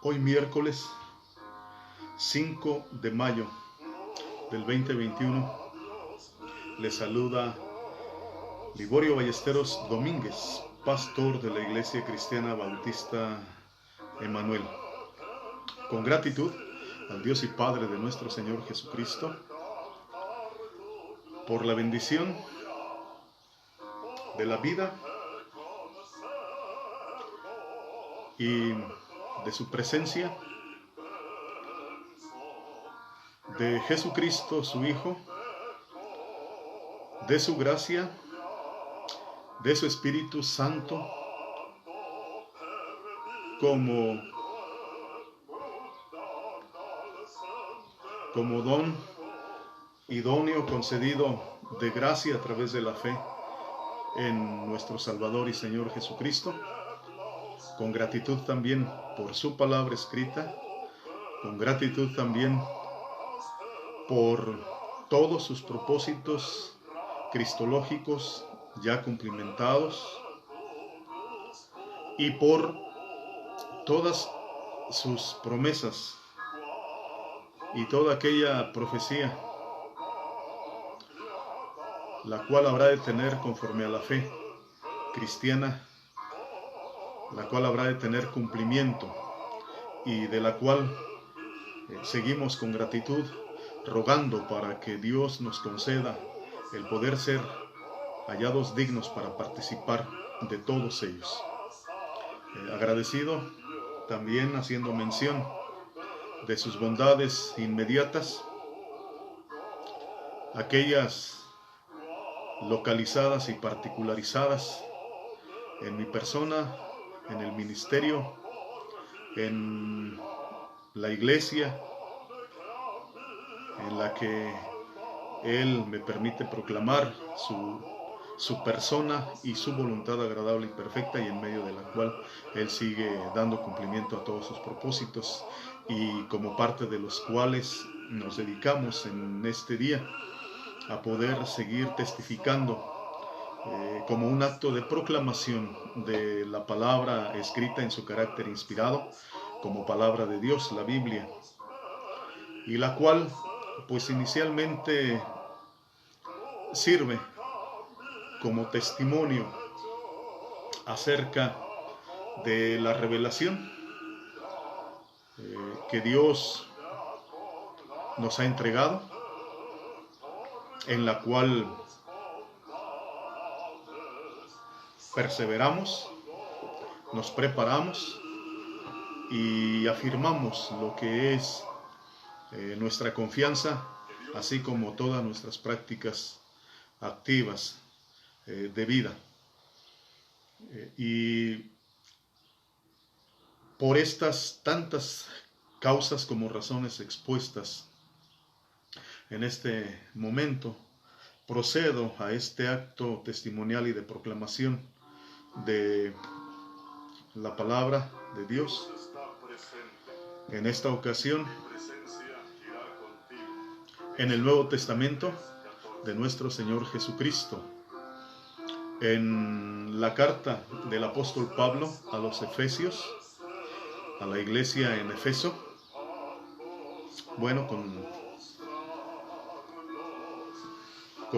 Hoy miércoles 5 de mayo del 2021 les saluda Liborio Ballesteros Domínguez, pastor de la Iglesia Cristiana Bautista Emanuel. Con gratitud al Dios y Padre de nuestro Señor Jesucristo por la bendición de la vida y de su presencia, de Jesucristo su Hijo, de su gracia, de su Espíritu Santo, como don idóneo concedido de gracia a través de la fe en nuestro Salvador y Señor Jesucristo, con gratitud también por su palabra escrita, con gratitud también por todos sus propósitos cristológicos ya cumplimentados y por todas sus promesas y toda aquella profecía la cual habrá de tener conforme a la fe cristiana, la cual habrá de tener cumplimiento y de la cual seguimos con gratitud rogando para que Dios nos conceda el poder ser hallados dignos para participar de todos ellos. Agradecido también haciendo mención de sus bondades inmediatas, aquellas localizadas y particularizadas en mi persona, en el ministerio, en la iglesia en la que Él me permite proclamar su persona y su voluntad agradable y perfecta, y en medio de la cual Él sigue dando cumplimiento a todos sus propósitos, y como parte de los cuales nos dedicamos en este día a poder seguir testificando como un acto de proclamación de la palabra escrita en su carácter inspirado, como palabra de Dios, la Biblia, y la cual pues inicialmente sirve como testimonio acerca de la revelación que Dios nos ha entregado, en la cual perseveramos, nos preparamos y afirmamos lo que es nuestra confianza, así como todas nuestras prácticas activas de vida. Y por estas tantas causas como razones expuestas en este momento, procedo a este acto testimonial y de proclamación de la palabra de Dios. En esta ocasión, en el Nuevo Testamento de nuestro Señor Jesucristo, en la carta del apóstol Pablo a los Efesios, a la iglesia en Efeso, bueno, con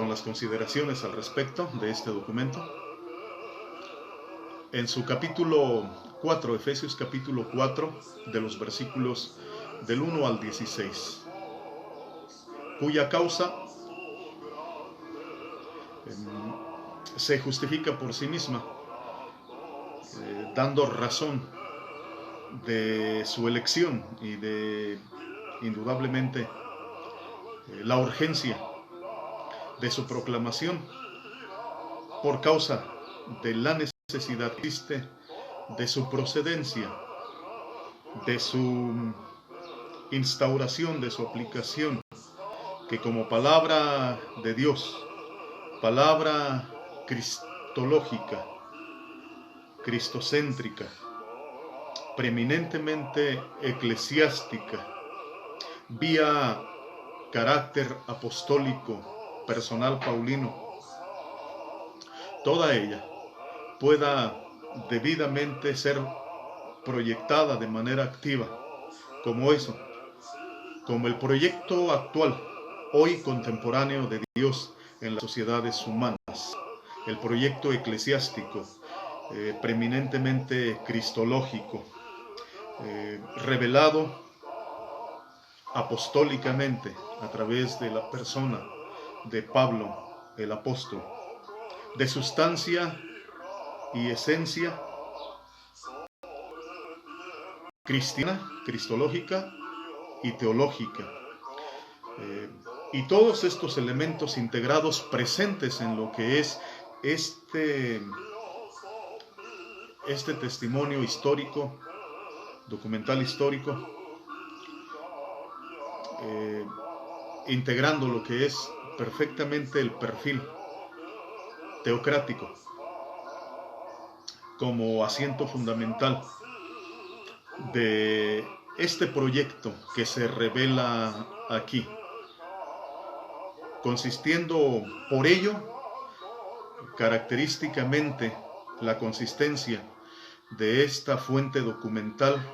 las consideraciones al respecto de este documento. En su capítulo 4, Efesios capítulo 4, de los versículos del 1 al 16, cuya causa se justifica por sí misma, dando razón de su elección y de, indudablemente, la urgencia de su proclamación por causa de la necesidad que existe de su procedencia, de su instauración, de su aplicación, que como palabra de Dios, palabra cristológica, cristocéntrica, preeminentemente eclesiástica, vía carácter apostólico, personal paulino, toda ella, pueda debidamente ser proyectada de manera activa, como eso, como el proyecto actual, hoy contemporáneo de Dios en las sociedades humanas, el proyecto eclesiástico, preeminentemente cristológico, revelado apostólicamente a través de la persona de Pablo el apóstol, de sustancia y esencia cristiana, cristológica y teológica, y todos estos elementos integrados presentes en lo que es este testimonio histórico, documental histórico, integrando lo que es perfectamente el perfil teocrático como asiento fundamental de este proyecto que se revela aquí, consistiendo por ello característicamente la consistencia de esta fuente documental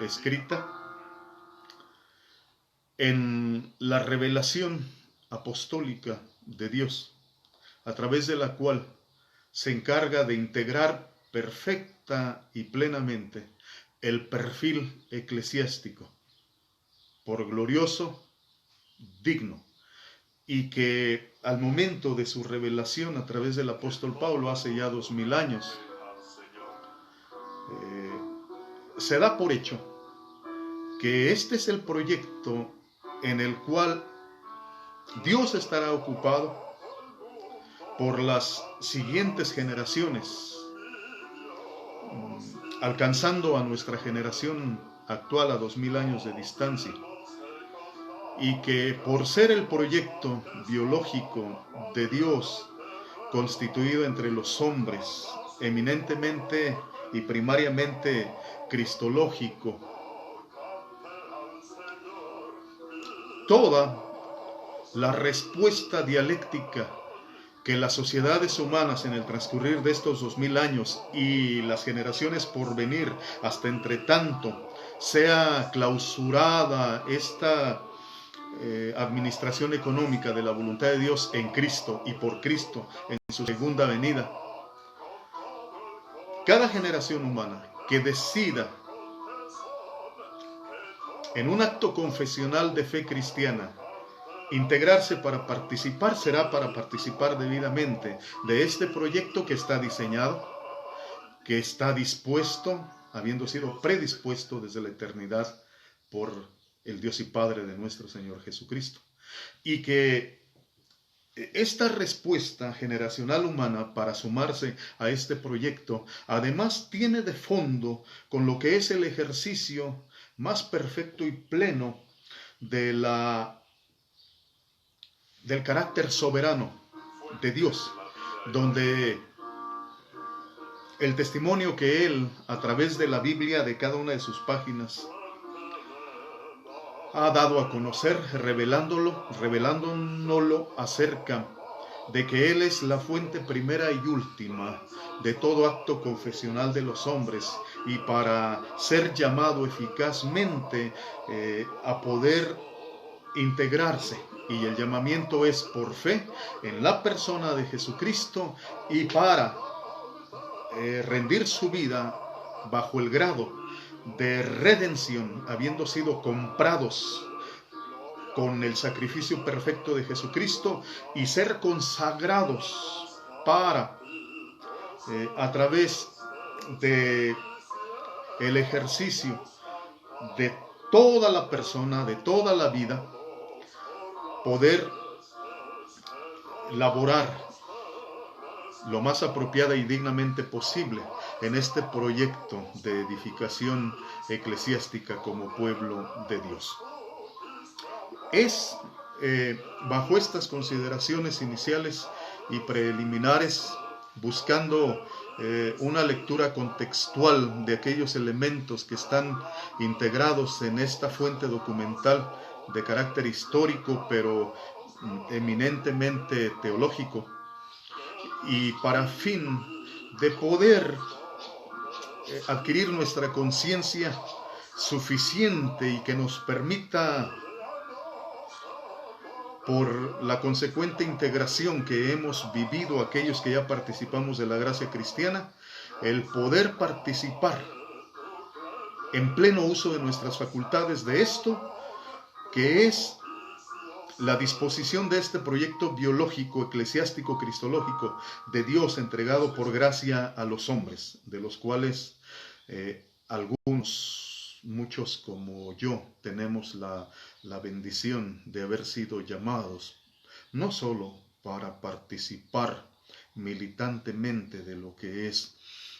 escrita en la revelación apostólica de Dios, a través de la cual se encarga de integrar perfecta y plenamente el perfil eclesiástico, por glorioso, digno, y que al momento de su revelación a través del apóstol Pablo hace ya 2000 años, se da por hecho que este es el proyecto en el cual Dios estará ocupado por las siguientes generaciones, alcanzando a nuestra generación actual a 2000 años de distancia, y que por ser el proyecto biológico de Dios constituido entre los hombres, eminentemente y primariamente cristológico, toda la respuesta dialéctica que las sociedades humanas en el transcurrir de estos 2000 años y las generaciones por venir hasta entre tanto sea clausurada esta administración económica de la voluntad de Dios en Cristo y por Cristo en su segunda venida, cada generación humana que decida en un acto confesional de fe cristiana integrarse para participar, será para participar debidamente de este proyecto que está diseñado, que está dispuesto, habiendo sido predispuesto desde la eternidad por el Dios y Padre de nuestro Señor Jesucristo. Y que esta respuesta generacional humana para sumarse a este proyecto, además tiene de fondo con lo que es el ejercicio más perfecto y pleno del carácter soberano de Dios, donde el testimonio que Él, a través de la Biblia, de cada una de sus páginas, ha dado a conocer, revelándonoslo acerca de que Él es la fuente primera y última de todo acto confesional de los hombres, y para ser llamado eficazmente a poder integrarse, y el llamamiento es por fe en la persona de Jesucristo, y para rendir su vida bajo el grado de redención, habiendo sido comprados con el sacrificio perfecto de Jesucristo, y ser consagrados para a través de el ejercicio de toda la persona, de toda la vida, poder laborar lo más apropiada y dignamente posible en este proyecto de edificación eclesiástica como pueblo de Dios. Es bajo estas consideraciones iniciales y preliminares, buscando una lectura contextual de aquellos elementos que están integrados en esta fuente documental de carácter histórico, pero eminentemente teológico, y para fin de poder adquirir nuestra conciencia suficiente y que nos permita, por la consecuente integración que hemos vivido aquellos que ya participamos de la gracia cristiana, el poder participar en pleno uso de nuestras facultades de esto, que es la disposición de este proyecto biológico, eclesiástico, cristológico de Dios entregado por gracia a los hombres, de los cuales algunos, muchos como yo, tenemos la bendición de haber sido llamados no solo para participar militantemente de lo que es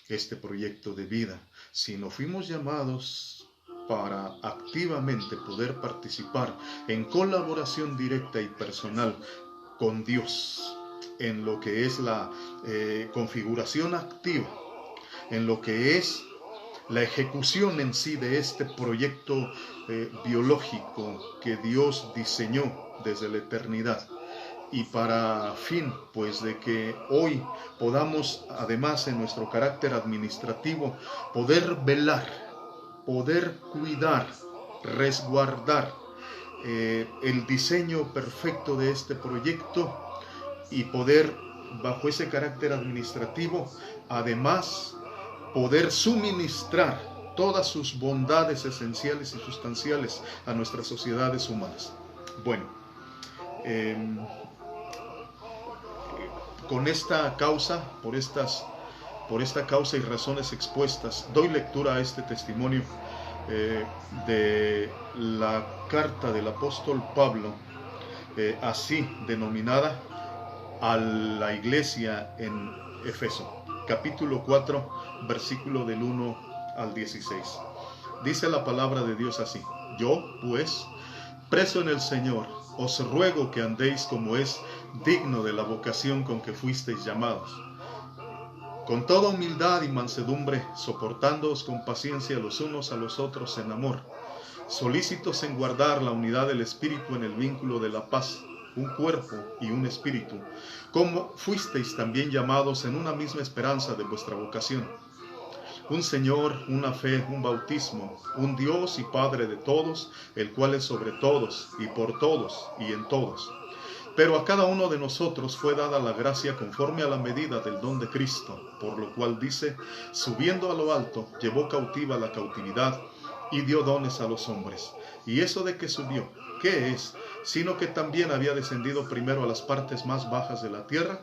este proyecto de vida, sino fuimos llamados para activamente poder participar en colaboración directa y personal con Dios, en lo que es la configuración activa, en lo que es la ejecución en sí de este proyecto biológico que Dios diseñó desde la eternidad. Y para fin, pues, de que hoy podamos, además en nuestro carácter administrativo, poder velar, poder cuidar, resguardar el diseño perfecto de este proyecto y poder, bajo ese carácter administrativo, además poder suministrar todas sus bondades esenciales y sustanciales a nuestras sociedades humanas. Bueno, con esta causa, por esta causa y razones expuestas, doy lectura a este testimonio de la carta del apóstol Pablo, así denominada, a la iglesia en Efeso, capítulo 4, versículo del 1 al 16. Dice la palabra de Dios así: yo, pues, preso en el Señor, os ruego que andéis como es digno de la vocación con que fuisteis llamados, con toda humildad y mansedumbre, soportándoos con paciencia los unos a los otros en amor, solícitos en guardar la unidad del Espíritu en el vínculo de la paz, un cuerpo y un espíritu, como fuisteis también llamados en una misma esperanza de vuestra vocación. Un Señor, una fe, un bautismo, un Dios y Padre de todos, el cual es sobre todos y por todos y en todos. Pero a cada uno de nosotros fue dada la gracia conforme a la medida del don de Cristo, por lo cual dice: subiendo a lo alto, llevó cautiva la cautividad y dio dones a los hombres. ¿Y eso de que subió? ¿Qué es? Sino que también había descendido primero a las partes más bajas de la tierra.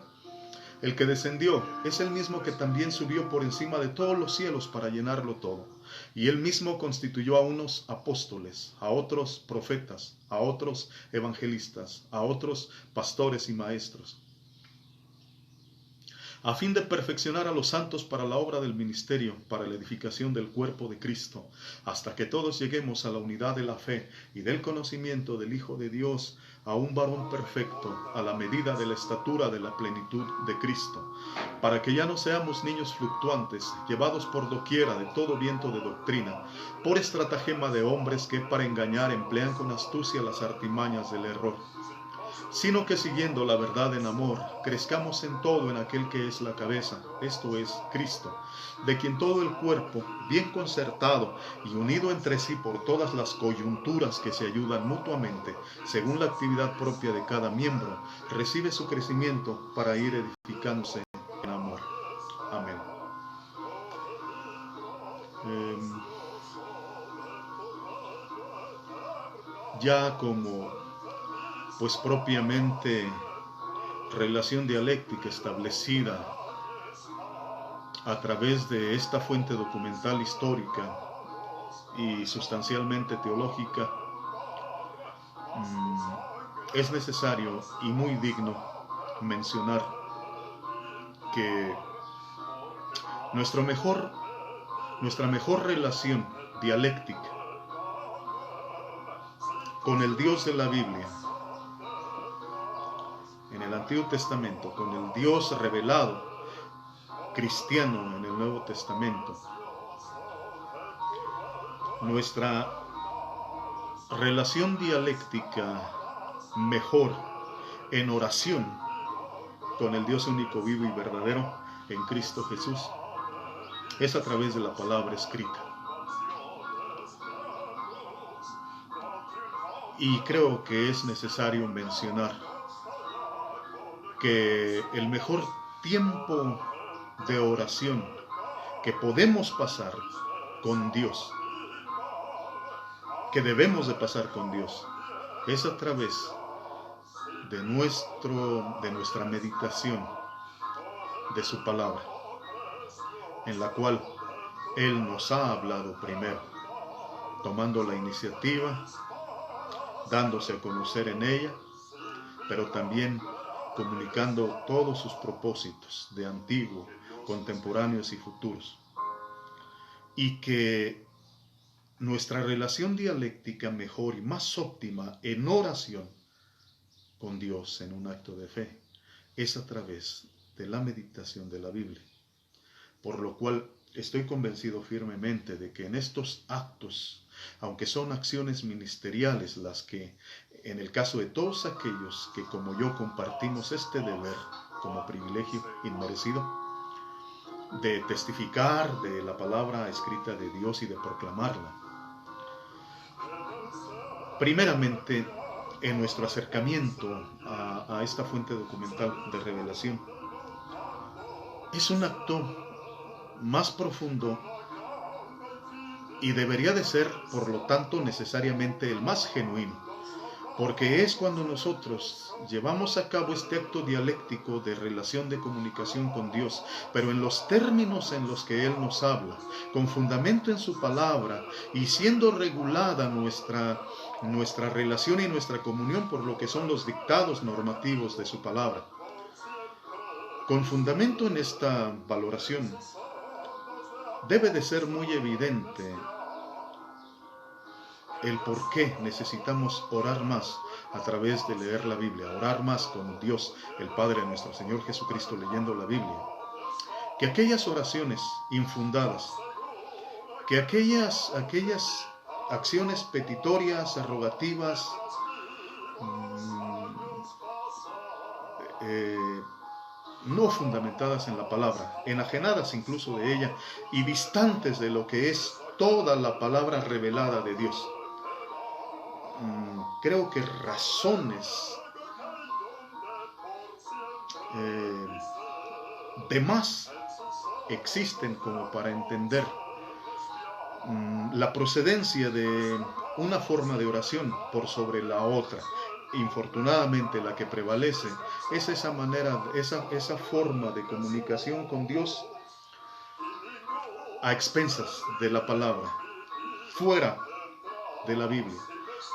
El que descendió es el mismo que también subió por encima de todos los cielos para llenarlo todo. Y él mismo constituyó a unos apóstoles, a otros profetas, a otros evangelistas, a otros pastores y maestros, a fin de perfeccionar a los santos para la obra del ministerio, para la edificación del cuerpo de Cristo, hasta que todos lleguemos a la unidad de la fe y del conocimiento del Hijo de Dios, a un varón perfecto, a la medida de la estatura de la plenitud de Cristo, para que ya no seamos niños fluctuantes, llevados por doquiera de todo viento de doctrina, por estratagema de hombres que para engañar emplean con astucia las artimañas del error, sino que siguiendo la verdad en amor, crezcamos en todo en aquel que es la cabeza, esto es, Cristo, de quien todo el cuerpo, bien concertado y unido entre sí por todas las coyunturas que se ayudan mutuamente, según la actividad propia de cada miembro, recibe su crecimiento para ir edificándose en amor. Amén. Ya como, pues propiamente, relación dialéctica establecida a través de esta fuente documental histórica y sustancialmente teológica, es necesario y muy digno mencionar que nuestra mejor relación dialéctica con el Dios de la Biblia, en el Antiguo Testamento, con el Dios revelado cristiano en el Nuevo Testamento, nuestra relación dialéctica mejor en oración con el Dios único, vivo y verdadero en Cristo Jesús es a través de la palabra escrita. Y creo que es necesario mencionar que el mejor tiempo de oración que podemos pasar con Dios, que debemos de pasar con Dios, es a través de nuestra meditación de su palabra, en la cual Él nos ha hablado primero, tomando la iniciativa, dándose a conocer en ella, pero también comunicando todos sus propósitos de antiguo, contemporáneos y futuros. Y que nuestra relación dialéctica mejor y más óptima en oración con Dios en un acto de fe es a través de la meditación de la Biblia. Por lo cual estoy convencido firmemente de que en estos actos, aunque son acciones ministeriales las que, en el caso de todos aquellos que como yo compartimos este deber como privilegio inmerecido, de testificar de la palabra escrita de Dios y de proclamarla, primeramente en nuestro acercamiento a esta fuente documental de revelación, es un acto más profundo y debería de ser, por lo tanto, necesariamente el más genuino, porque es cuando nosotros llevamos a cabo este acto dialéctico de relación de comunicación con Dios, pero en los términos en los que Él nos habla, con fundamento en su palabra y siendo regulada nuestra relación y nuestra comunión por lo que son los dictados normativos de su palabra. Con fundamento en esta valoración, debe de ser muy evidente el por qué necesitamos orar más a través de leer la Biblia, orar más con Dios, el Padre de nuestro Señor Jesucristo, leyendo la Biblia. Que aquellas oraciones infundadas, que aquellas acciones petitorias, rogativas, no fundamentadas en la palabra, enajenadas incluso de ella y distantes de lo que es toda la palabra revelada de Dios. Creo que razones de más existen como para entender la procedencia de una forma de oración por sobre la otra. Infortunadamente la que prevalece es esa manera, esa forma de comunicación con Dios a expensas de la palabra, fuera de la Biblia.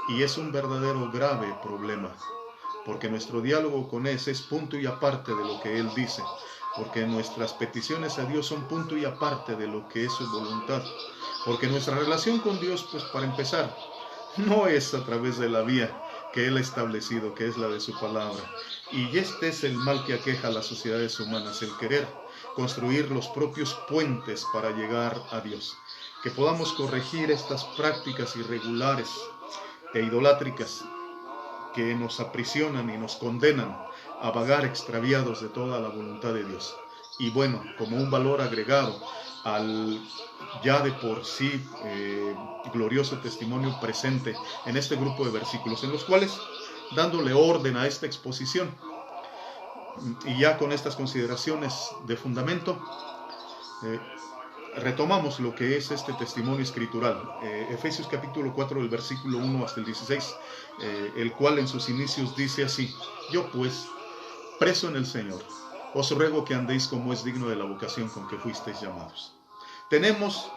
Y es un verdadero grave problema, porque nuestro diálogo con Él es punto y aparte de lo que Él dice, porque nuestras peticiones a Dios son punto y aparte de lo que es su voluntad, porque nuestra relación con Dios, pues para empezar, no es a través de la vía que Él ha establecido, que es la de su palabra. Y este es el mal que aqueja a las sociedades humanas, el querer construir los propios puentes para llegar a Dios. Que podamos corregir estas prácticas irregulares e idolátricas que nos aprisionan y nos condenan a vagar extraviados de toda la voluntad de Dios. Y bueno, como un valor agregado al ya de por sí glorioso testimonio presente en este grupo de versículos, en los cuales, dándole orden a esta exposición, y ya con estas consideraciones de fundamento, retomamos lo que es este testimonio escritural. Efesios capítulo 4, del versículo 1 hasta el 16, el cual en sus inicios dice así: yo pues, preso en el Señor, os ruego que andéis como es digno de la vocación con que fuisteis llamados. Tenemos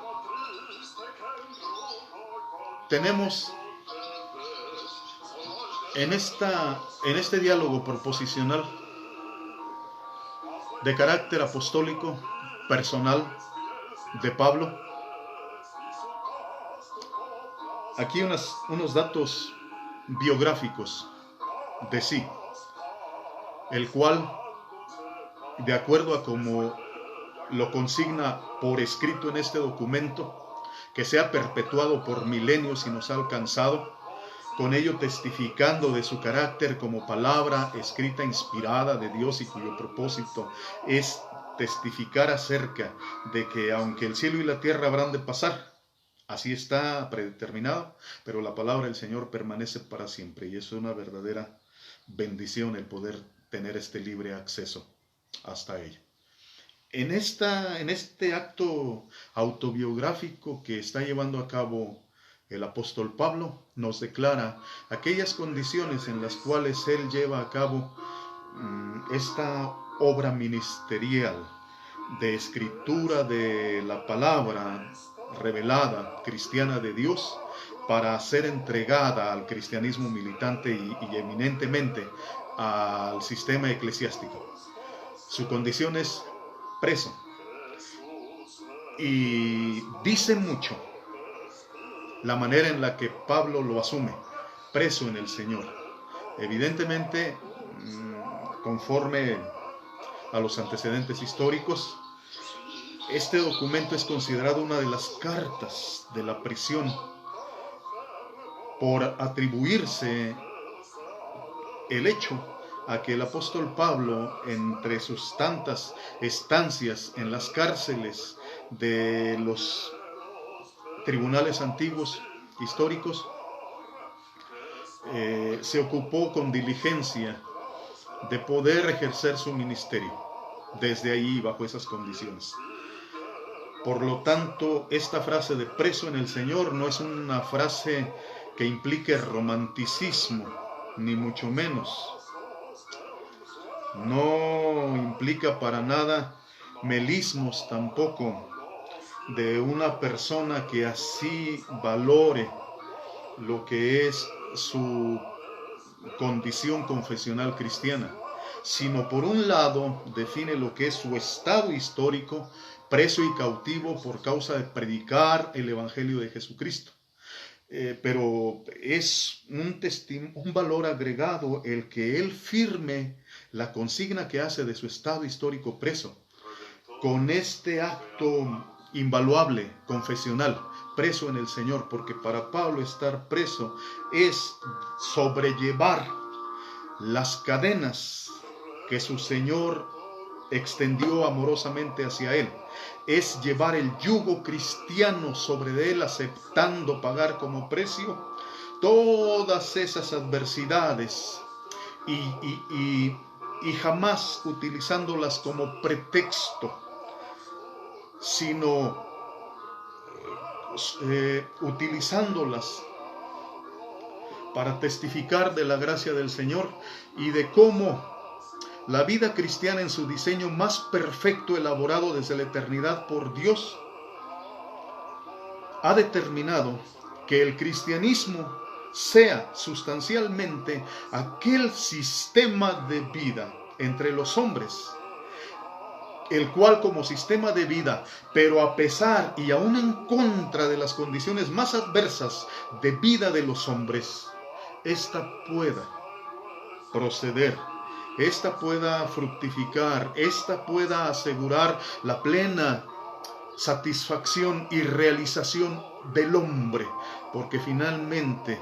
en este diálogo proposicional de carácter apostólico, personal, de Pablo, aquí unos datos biográficos de sí, el cual, de acuerdo a como lo consigna por escrito en este documento, que se ha perpetuado por milenios y nos ha alcanzado, con ello testificando de su carácter como palabra escrita inspirada de Dios y cuyo propósito es testificar acerca de que aunque el cielo y la tierra habrán de pasar, así está predeterminado, pero la palabra del Señor permanece para siempre, y es una verdadera bendición el poder tener este libre acceso hasta ella. En este acto autobiográfico que está llevando a cabo el apóstol Pablo, nos declara aquellas condiciones en las cuales él lleva a cabo esta obra ministerial de escritura de la palabra revelada cristiana de Dios, para ser entregada al cristianismo militante y eminentemente al sistema eclesiástico. Su condición es preso, y dice mucho la manera en la que Pablo lo asume, preso en el Señor. Evidentemente, conforme a los antecedentes históricos, este documento es considerado una de las cartas de la prisión, por atribuirse el hecho a que el apóstol Pablo, entre sus tantas estancias en las cárceles de los tribunales antiguos históricos, se ocupó con diligencia de poder ejercer su ministerio desde ahí, bajo esas condiciones. Por lo tanto, esta frase de preso en el Señor no es una frase que implique romanticismo, ni mucho menos. No implica para nada melismos tampoco de una persona que así valore lo que es su condición confesional cristiana, sino por un lado define lo que es su estado histórico, preso y cautivo por causa de predicar el Evangelio de Jesucristo. Pero es un valor agregado el que él firme la consigna que hace de su estado histórico preso, con este acto invaluable, confesional, preso en el Señor, porque para Pablo estar preso es sobrellevar las cadenas que su Señor extendió amorosamente hacia él, es llevar el yugo cristiano sobre él, aceptando pagar como precio todas esas adversidades y jamás utilizándolas como pretexto, sino utilizándolas para testificar de la gracia del Señor y de cómo la vida cristiana en su diseño más perfecto, elaborado desde la eternidad por Dios, ha determinado que el cristianismo sea sustancialmente aquel sistema de vida entre los hombres, el cual como sistema de vida, pero a pesar y aún en contra de las condiciones más adversas de vida de los hombres, ésta pueda proceder, ésta pueda fructificar, ésta pueda asegurar la plena satisfacción y realización del hombre, porque finalmente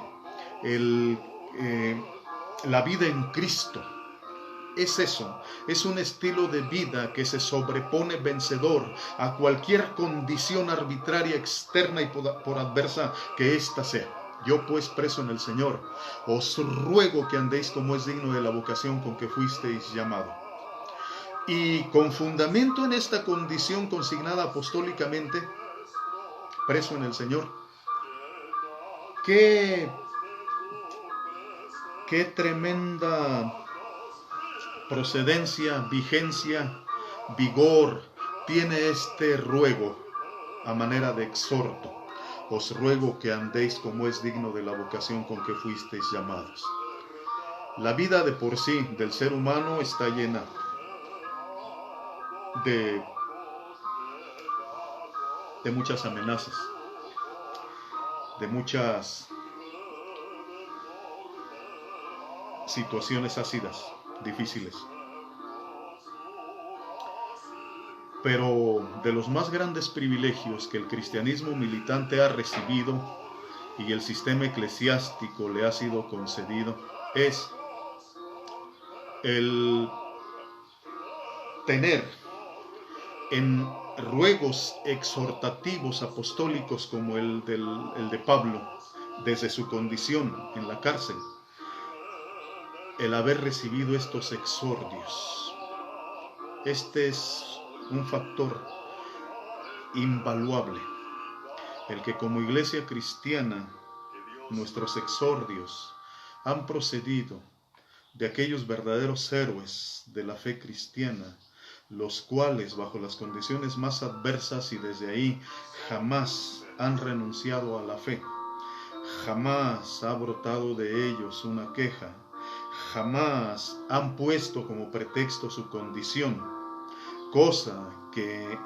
la vida en Cristo es eso, es un estilo de vida que se sobrepone vencedor a cualquier condición arbitraria externa y por adversa que ésta sea. Yo pues, preso en el Señor, os ruego que andéis como es digno de la vocación con que fuisteis llamado. Y con fundamento en esta condición consignada apostólicamente, preso en el Señor, qué tremenda procedencia, vigencia, vigor tiene este ruego a manera de exhorto. Os ruego que andéis como es digno de la vocación con que fuisteis llamados. La vida de por sí del ser humano está llena de muchas amenazas, de muchas situaciones ácidas, difíciles. Pero de los más grandes privilegios que el cristianismo militante ha recibido y el sistema eclesiástico le ha sido concedido es el tener en ruegos exhortativos apostólicos como el de Pablo, desde su condición en la cárcel, el haber recibido estos exordios. Este es un factor invaluable, el que como iglesia cristiana nuestros exordios han procedido de aquellos verdaderos héroes de la fe cristiana, los cuales bajo las condiciones más adversas y desde ahí jamás han renunciado a la fe, jamás ha brotado de ellos una queja, jamás han puesto como pretexto su condición, cosa que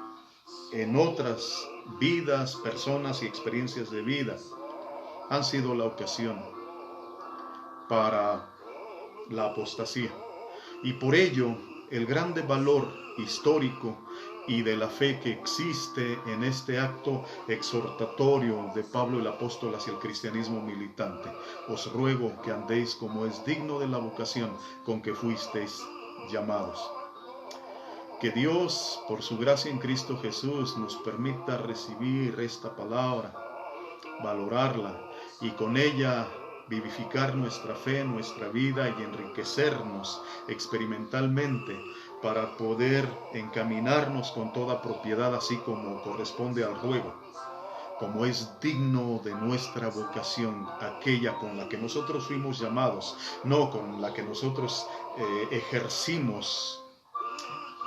en otras vidas, personas y experiencias de vida han sido la ocasión para la apostasía. Y por ello el grande valor histórico y de la fe que existe en este acto exhortatorio de Pablo el apóstol hacia el cristianismo militante. Os ruego que andéis como es digno de la vocación con que fuisteis llamados. Que Dios, por su gracia en Cristo Jesús, nos permita recibir esta palabra, valorarla y con ella vivificar nuestra fe, nuestra vida y enriquecernos experimentalmente para poder encaminarnos con toda propiedad, así como corresponde al ruego, como es digno de nuestra vocación, aquella con la que nosotros fuimos llamados, no con la que nosotros ejercimos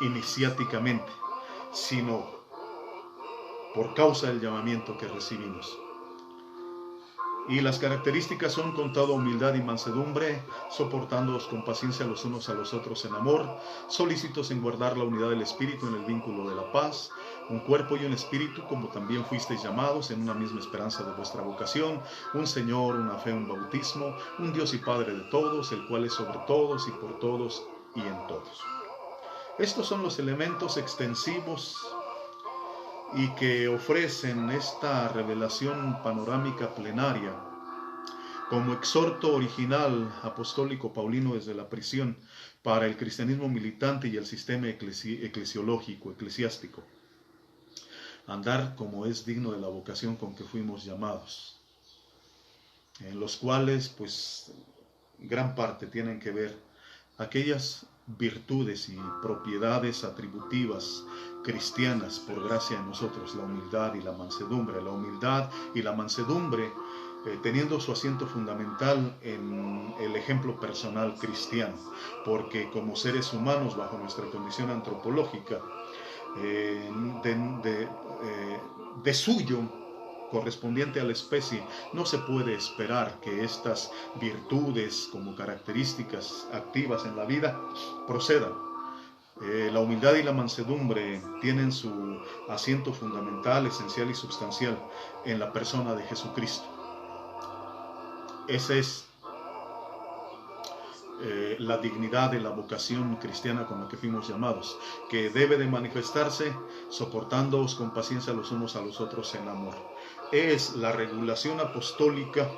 iniciáticamente, sino por causa del llamamiento que recibimos. Y las características son con toda humildad y mansedumbre, soportándoos con paciencia los unos a los otros en amor, solícitos en guardar la unidad del Espíritu en el vínculo de la paz, un cuerpo y un espíritu, como también fuisteis llamados en una misma esperanza de vuestra vocación, un Señor, una fe, un bautismo, un Dios y Padre de todos, el cual es sobre todos y por todos y en todos. Estos son los elementos extensivos y que ofrecen esta revelación panorámica plenaria como exhorto original apostólico paulino desde la prisión para el cristianismo militante y el sistema eclesiológico, eclesiástico. Andar como es digno de la vocación con que fuimos llamados, en los cuales pues gran parte tienen que ver aquellas virtudes y propiedades atributivas cristianas por gracia de nosotros, la humildad y la mansedumbre. La humildad y la mansedumbre teniendo su asiento fundamental en el ejemplo personal cristiano, porque como seres humanos bajo nuestra condición antropológica, de suyo correspondiente a la especie, no se puede esperar que estas virtudes como características activas en la vida procedan. La humildad y la mansedumbre tienen su asiento fundamental, esencial y sustancial en la persona de Jesucristo. Esa es la dignidad de la vocación cristiana con la que fuimos llamados, que debe de manifestarse soportándoos con paciencia los unos a los otros en amor. Es la regulación apostólica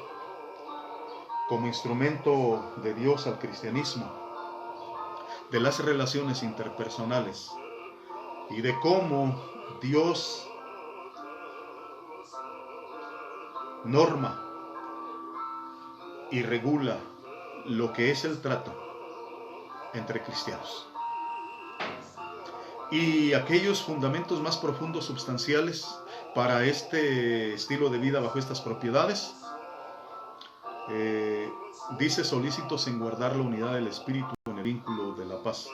como instrumento de Dios al cristianismo, de las relaciones interpersonales y de cómo Dios norma y regula lo que es el trato entre cristianos. Y aquellos fundamentos más profundos, substanciales para este estilo de vida bajo estas propiedades, dice solícitos en guardar la unidad del Espíritu en el vínculo de la paz.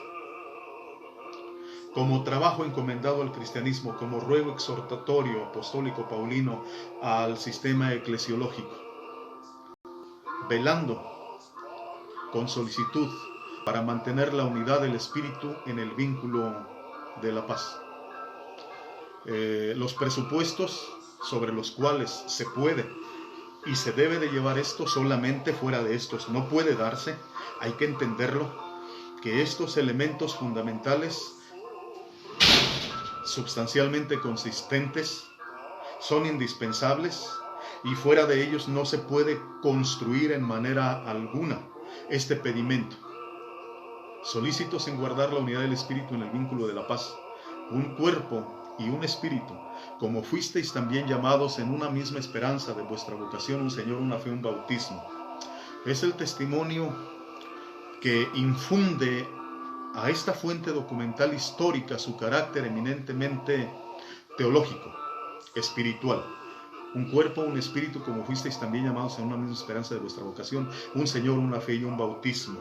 Como trabajo encomendado al cristianismo, como ruego exhortatorio apostólico paulino al sistema eclesiológico, velando con solicitud para mantener la unidad del Espíritu en el vínculo de la paz. Los presupuestos sobre los cuales se puede y se debe de llevar esto, solamente fuera de estos no puede darse. Hay que entenderlo, que estos elementos fundamentales, sustancialmente consistentes, son indispensables y fuera de ellos no se puede construir en manera alguna este pedimento. Solícitos en guardar la unidad del Espíritu en el vínculo de la paz, un cuerpo y un espíritu, como fuisteis también llamados en una misma esperanza de vuestra vocación, un Señor, una fe, un bautismo. Es el testimonio que infunde a esta fuente documental histórica su carácter eminentemente teológico, espiritual. Un cuerpo, un espíritu, como fuisteis también llamados en una misma esperanza de vuestra vocación, un Señor, una fe y un bautismo.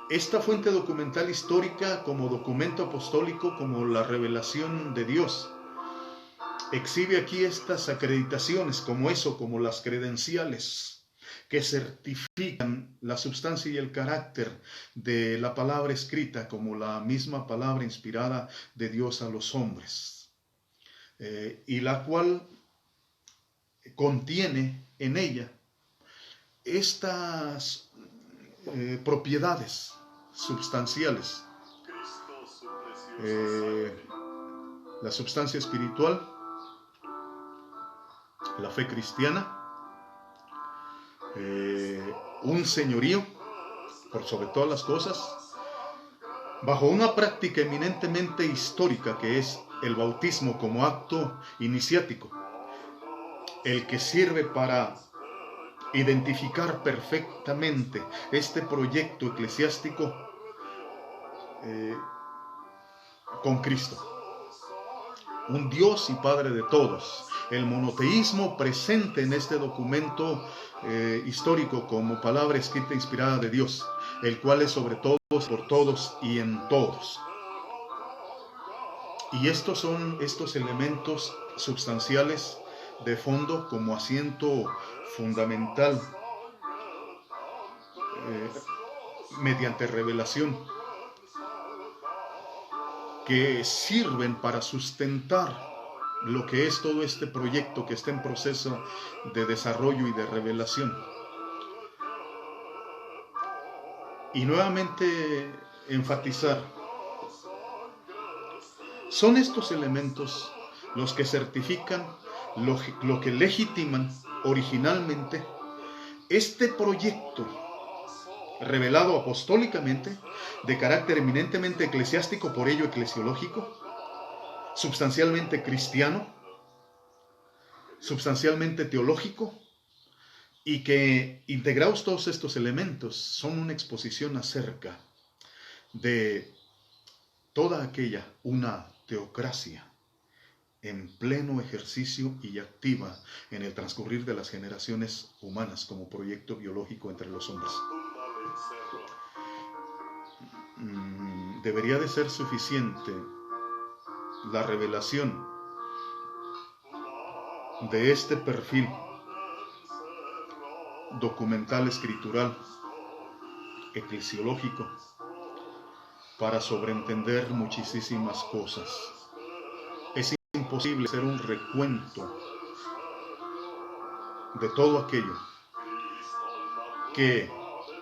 Esta fuente documental histórica, como documento apostólico, como la revelación de Dios, exhibe aquí estas acreditaciones como eso, como las credenciales que certifican la sustancia y el carácter de la palabra escrita como la misma palabra inspirada de Dios a los hombres, y la cual contiene en ella estas propiedades substanciales. La substancia espiritual, la fe cristiana, un señorío por sobre todas las cosas, bajo una práctica eminentemente histórica que es el bautismo como acto iniciático, el que sirve para identificar perfectamente este proyecto eclesiástico con Cristo, un Dios y Padre de todos. El monoteísmo presente en este documento histórico como palabra escrita inspirada de Dios, el cual es sobre todos, por todos y en todos. Y estos son estos elementos substanciales de fondo como asiento fundamental mediante revelación, que sirven para sustentar lo que es todo este proyecto que está en proceso de desarrollo y de revelación. Y nuevamente enfatizar, son estos elementos los que certifican, lo que legitiman originalmente este proyecto revelado apostólicamente, de carácter eminentemente eclesiástico, por ello eclesiológico, substancialmente cristiano, substancialmente teológico, y que, integrados todos estos elementos, son una exposición acerca de toda aquella, una teocracia en pleno ejercicio y activa en el transcurrir de las generaciones humanas como proyecto biológico entre los hombres. Debería de ser suficiente la revelación de este perfil documental, escritural, eclesiológico, para sobreentender muchísimas cosas. Es imposible hacer un recuento de todo aquello que,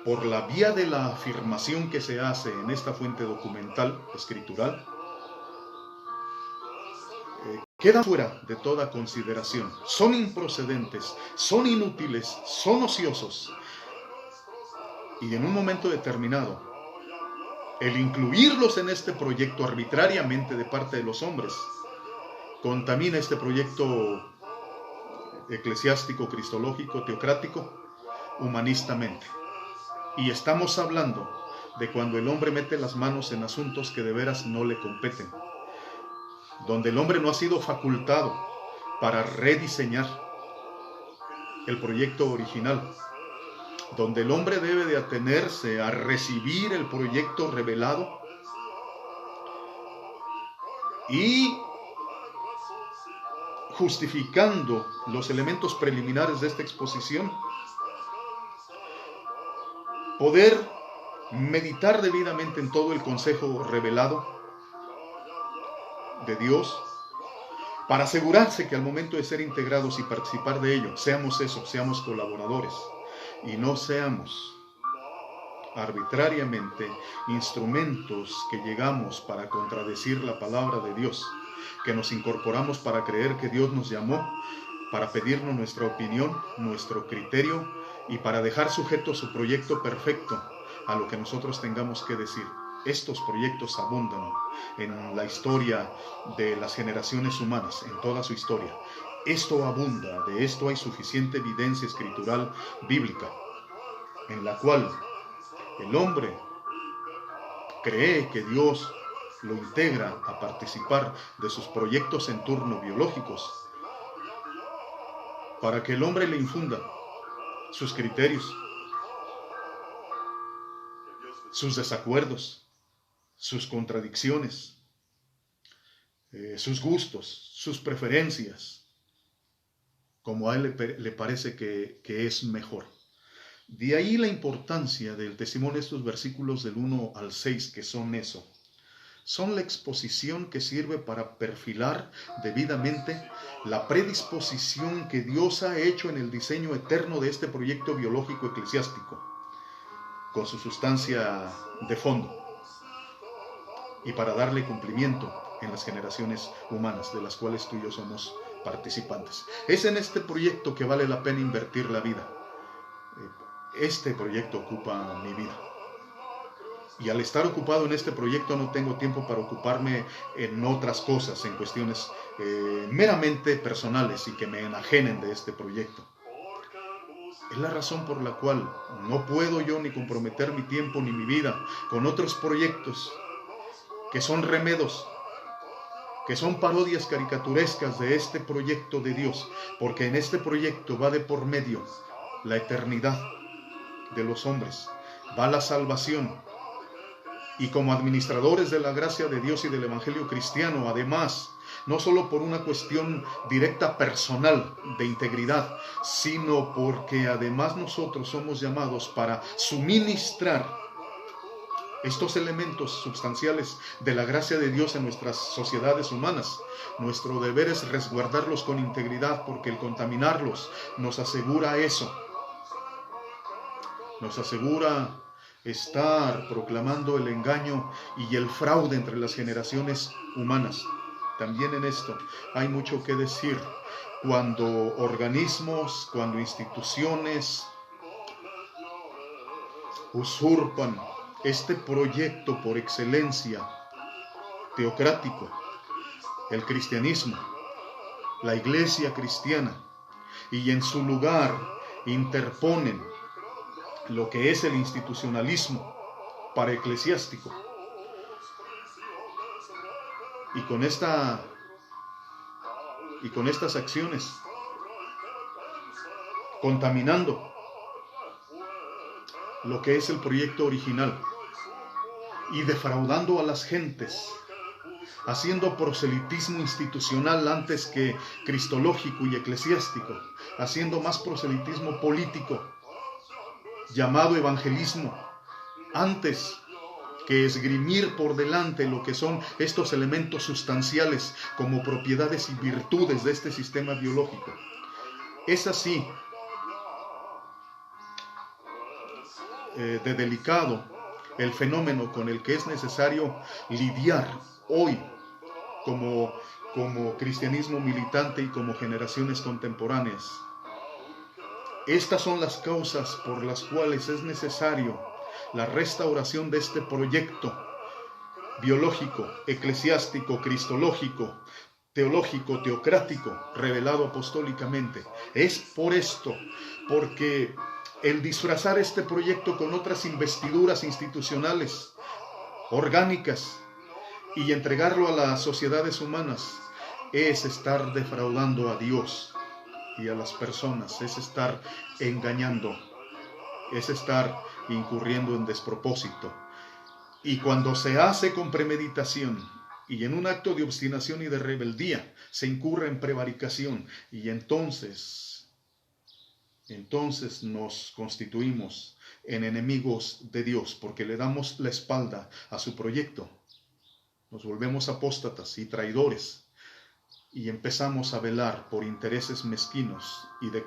por la vía de la afirmación que se hace en esta fuente documental, escritural, queda fuera de toda consideración. Son improcedentes, son inútiles, son ociosos. Y en un momento determinado, el incluirlos en este proyecto arbitrariamente de parte de los hombres, contamina este proyecto eclesiástico, cristológico, teocrático, humanistamente. Y estamos hablando de cuando el hombre mete las manos en asuntos que de veras no le competen, donde el hombre no ha sido facultado para rediseñar el proyecto original, donde el hombre debe de atenerse a recibir el proyecto revelado y, justificando los elementos preliminares de esta exposición, poder meditar debidamente en todo el consejo revelado de Dios, para asegurarse que al momento de ser integrados y participar de ello, seamos eso, seamos colaboradores y no seamos arbitrariamente instrumentos que llegamos para contradecir la palabra de Dios, que nos incorporamos para creer que Dios nos llamó para pedirnos nuestra opinión, nuestro criterio y para dejar sujeto su proyecto perfecto a lo que nosotros tengamos que decir. Estos proyectos abundan en la historia de las generaciones humanas, en toda su historia. Esto abunda, de esto hay suficiente evidencia escritural bíblica, en la cual el hombre cree que Dios lo integra a participar de sus proyectos en turno biológicos, para que el hombre le infunda sus criterios, sus desacuerdos, sus contradicciones, sus gustos, sus preferencias, como a él le parece que es mejor. De ahí la importancia del testimonio de estos versículos del 1 al 6, que son eso. Son la exposición que sirve para perfilar debidamente la predisposición que Dios ha hecho en el diseño eterno de este proyecto biológico eclesiástico, con su sustancia de fondo, y para darle cumplimiento en las generaciones humanas, de las cuales tú y yo somos participantes. Es en este proyecto que vale la pena invertir la vida. Este proyecto ocupa mi vida. Y al estar ocupado en este proyecto no tengo tiempo para ocuparme en otras cosas, en cuestiones meramente personales y que me enajenen de este proyecto. Es la razón por la cual no puedo yo ni comprometer mi tiempo ni mi vida con otros proyectos que son remedos, que son parodias caricaturescas de este proyecto de Dios, porque en este proyecto va de por medio la eternidad de los hombres, va la salvación. Y como administradores de la gracia de Dios y del Evangelio cristiano, además, no solo por una cuestión directa personal de integridad, sino porque además nosotros somos llamados para suministrar estos elementos sustanciales de la gracia de Dios en nuestras sociedades humanas. Nuestro deber es resguardarlos con integridad, porque el contaminarlos nos asegura eso. Nos asegura estar proclamando el engaño y el fraude entre las generaciones humanas. También en esto hay mucho que decir. Cuando organismos, cuando instituciones usurpan este proyecto por excelencia teocrático, el cristianismo, la iglesia cristiana, y en su lugar interponen lo que es el institucionalismo paraeclesiástico, y con estas acciones contaminando lo que es el proyecto original y defraudando a las gentes, haciendo proselitismo institucional antes que cristológico y eclesiástico, haciendo más proselitismo político, llamado evangelismo, antes que esgrimir por delante lo que son estos elementos sustanciales como propiedades y virtudes de este sistema biológico. Es así de delicado el fenómeno con el que es necesario lidiar hoy como cristianismo militante y como generaciones contemporáneas. Estas son las causas por las cuales es necesario la restauración de este proyecto biológico, eclesiástico, cristológico, teológico, teocrático, revelado apostólicamente. Es por esto, porque el disfrazar este proyecto con otras investiduras institucionales, orgánicas, y entregarlo a las sociedades humanas, es estar defraudando a Dios y a las personas, es estar engañando, es estar incurriendo en despropósito. Y cuando se hace con premeditación y en un acto de obstinación y de rebeldía, se incurre en prevaricación, y entonces nos constituimos en enemigos de Dios, porque le damos la espalda a su proyecto. Nos volvemos apóstatas y traidores, y empezamos a velar por intereses mezquinos y de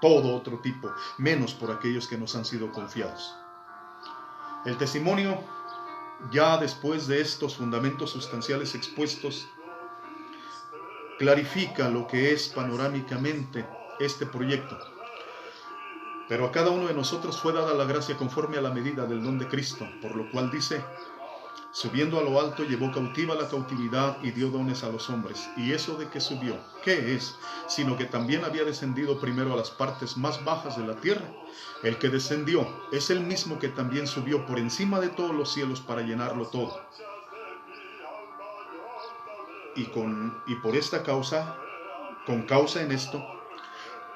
todo otro tipo, menos por aquellos que nos han sido confiados. El testimonio, ya después de estos fundamentos sustanciales expuestos, clarifica lo que es panorámicamente este proyecto. Pero a cada uno de nosotros fue dada la gracia conforme a la medida del don de Cristo, por lo cual dice: subiendo a lo alto, llevó cautiva la cautividad y dio dones a los hombres. ¿Y eso de que subió? ¿Qué es? Sino que también había descendido primero a las partes más bajas de la tierra. El que descendió es el mismo que también subió por encima de todos los cielos para llenarlo todo. Y por esta causa, con causa en esto,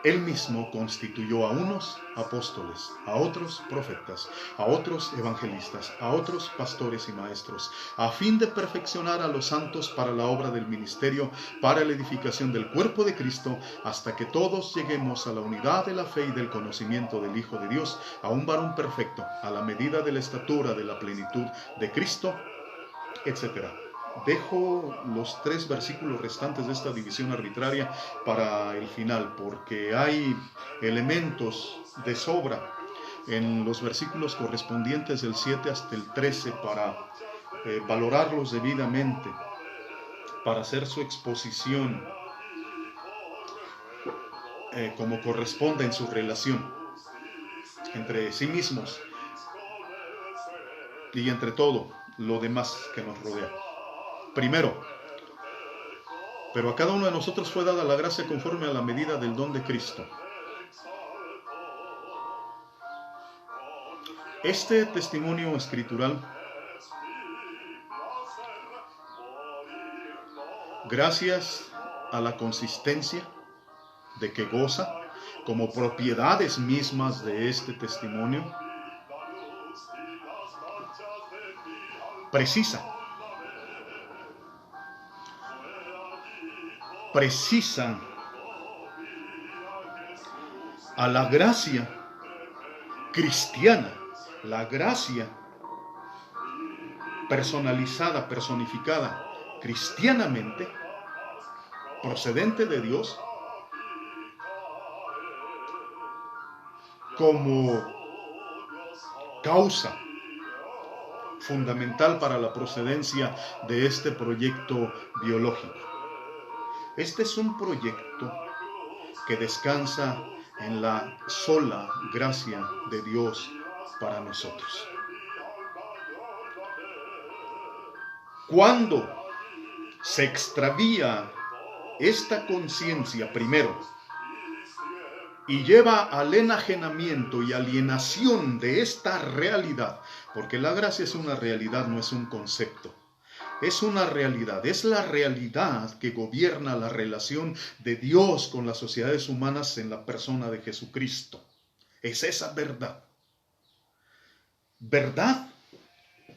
Él mismo constituyó a unos apóstoles, a otros profetas, a otros evangelistas, a otros pastores y maestros, a fin de perfeccionar a los santos para la obra del ministerio, para la edificación del cuerpo de Cristo, hasta que todos lleguemos a la unidad de la fe y del conocimiento del Hijo de Dios, a un varón perfecto, a la medida de la estatura de la plenitud de Cristo, etc. Dejo los 3 versículos restantes de esta división arbitraria para el final, porque hay elementos de sobra en los versículos correspondientes del 7 hasta el 13 para valorarlos debidamente, para hacer su exposición como corresponde en su relación entre sí mismos y entre todo lo demás que nos rodea. Primero, pero a cada uno de nosotros fue dada la gracia conforme a la medida del don de Cristo. Este testimonio escritural, gracias a la consistencia de que goza como propiedades mismas de este testimonio, precisa a la gracia cristiana, la gracia personalizada, personificada cristianamente, procedente de Dios, como causa fundamental para la procedencia de este proyecto biológico. Este es un proyecto que descansa en la sola gracia de Dios para nosotros. Cuando se extravía esta conciencia primero y lleva al enajenamiento y alienación de esta realidad, porque la gracia es una realidad, no es un concepto. Es una realidad, es la realidad que gobierna la relación de Dios con las sociedades humanas en la persona de Jesucristo. Es esa verdad. Verdad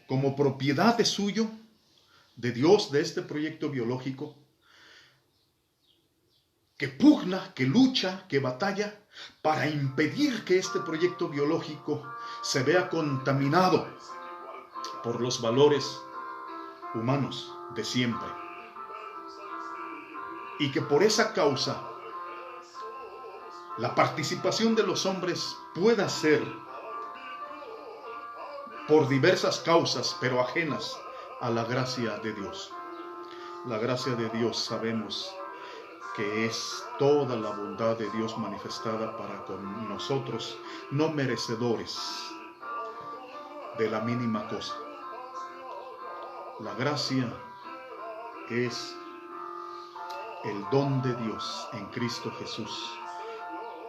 como propiedad de suyo, de Dios, de este proyecto biológico, que pugna, que lucha, que batalla para impedir que este proyecto biológico se vea contaminado por los valores humanos de siempre, y que por esa causa la participación de los hombres pueda ser por diversas causas, pero ajenas a la gracia de Dios. La gracia de Dios sabemos que es toda la bondad de Dios manifestada para con nosotros, no merecedores de la mínima cosa. La gracia es el don de Dios en Cristo Jesús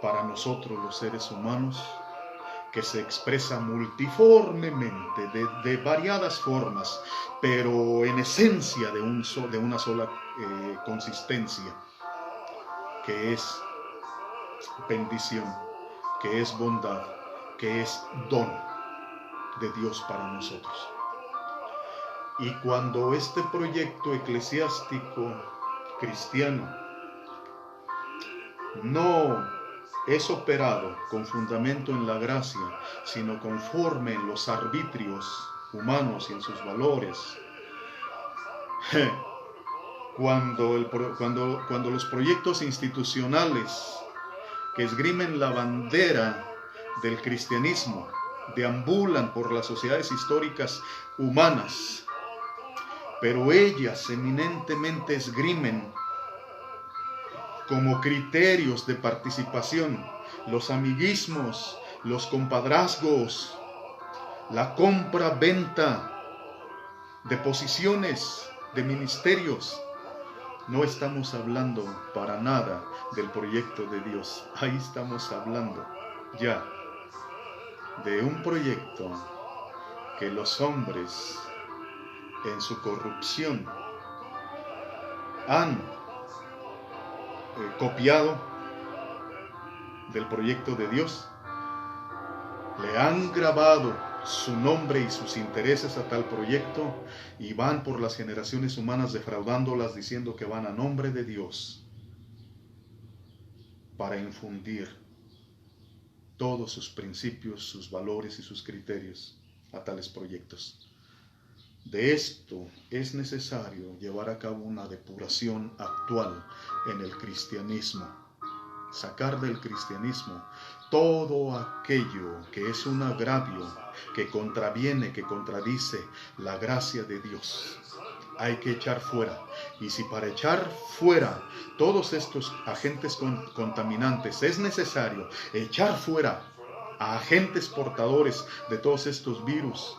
para nosotros los seres humanos, que se expresa multiformemente, de variadas formas, pero en esencia de una sola consistencia, que es bendición, que es bondad, que es don de Dios para nosotros. Y cuando este proyecto eclesiástico cristiano no es operado con fundamento en la gracia, sino conforme en los arbitrios humanos y en sus valores, cuando los proyectos institucionales que esgrimen la bandera del cristianismo deambulan por las sociedades históricas humanas, pero ellas eminentemente esgrimen como criterios de participación los amiguismos, los compadrazgos, la compra-venta de posiciones, de ministerios. No estamos hablando para nada del proyecto de Dios. Ahí estamos hablando ya de un proyecto que los hombres en su corrupción han copiado del proyecto de Dios. Le han grabado su nombre y sus intereses a tal proyecto y van por las generaciones humanas defraudándolas, diciendo que van a nombre de Dios para infundir todos sus principios, sus valores y sus criterios a tales proyectos. De esto es necesario llevar a cabo una depuración actual en el cristianismo. Sacar del cristianismo todo aquello que es un agravio, que contraviene, que contradice la gracia de Dios. Hay que echar fuera. Y si para echar fuera todos estos agentes contaminantes es necesario echar fuera a agentes portadores de todos estos virus,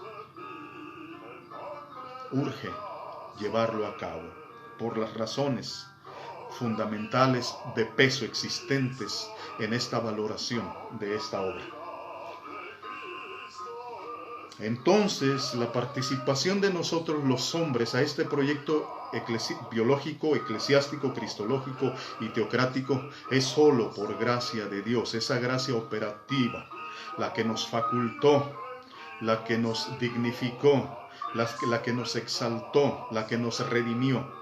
urge llevarlo a cabo por las razones fundamentales de peso existentes en esta valoración de esta obra. Entonces, la participación de nosotros los hombres a este proyecto biológico, eclesiástico, cristológico y teocrático es solo por gracia de Dios, esa gracia operativa, la que nos facultó, la que nos dignificó, la que nos exaltó, la que nos redimió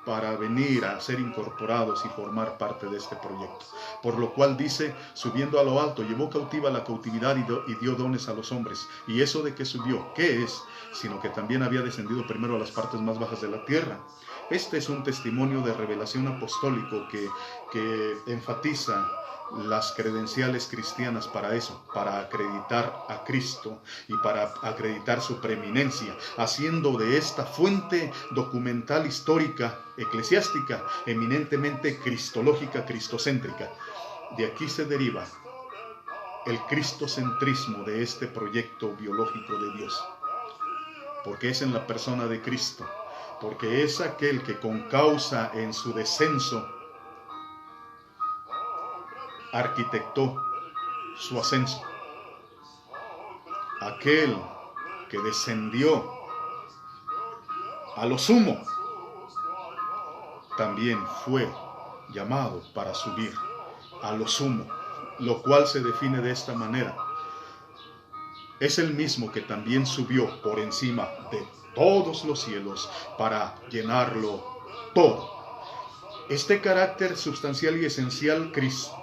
para venir a ser incorporados y formar parte de este proyecto. Por lo cual dice, subiendo a lo alto, llevó cautiva la cautividad y dio dones a los hombres. ¿Y eso de qué subió? ¿Qué es? Sino que también había descendido primero a las partes más bajas de la tierra. Este es un testimonio de revelación apostólico que enfatiza las credenciales cristianas para eso, para acreditar a Cristo y para acreditar su preeminencia, haciendo de esta fuente documental histórica eclesiástica eminentemente cristológica, cristocéntrica. De aquí se deriva el cristocentrismo de este proyecto biológico de Dios, porque es en la persona de Cristo, porque es aquel que con causa en su descenso arquitectó su ascenso. Aquel que descendió a lo sumo también fue llamado para subir a lo sumo, lo cual se define de esta manera: es el mismo que también subió por encima de todos los cielos para llenarlo todo. Este carácter sustancial y esencial cristológico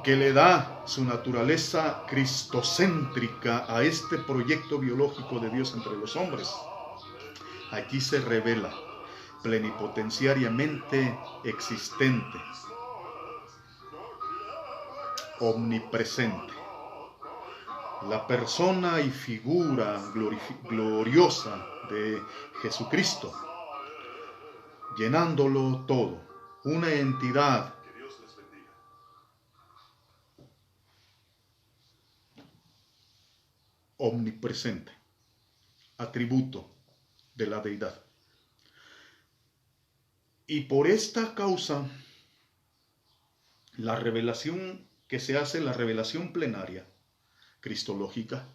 que le da su naturaleza cristocéntrica a este proyecto biológico de Dios entre los hombres, aquí se revela plenipotenciariamente existente, omnipresente. La persona y figura gloriosa de Jesucristo, llenándolo todo, una entidad omnipresente, atributo de la deidad. Y por esta causa, la revelación que se hace, la revelación plenaria, cristológica,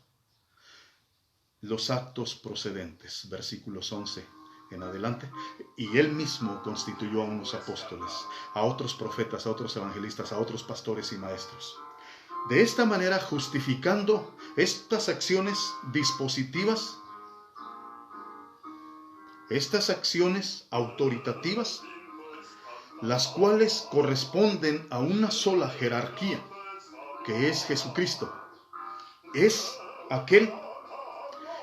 los actos procedentes, versículos 11 en adelante, y él mismo constituyó a unos apóstoles, a otros profetas, a otros evangelistas, a otros pastores y maestros. De esta manera, justificando estas acciones dispositivas, estas acciones autoritativas, las cuales corresponden a una sola jerarquía, que es Jesucristo. Es aquel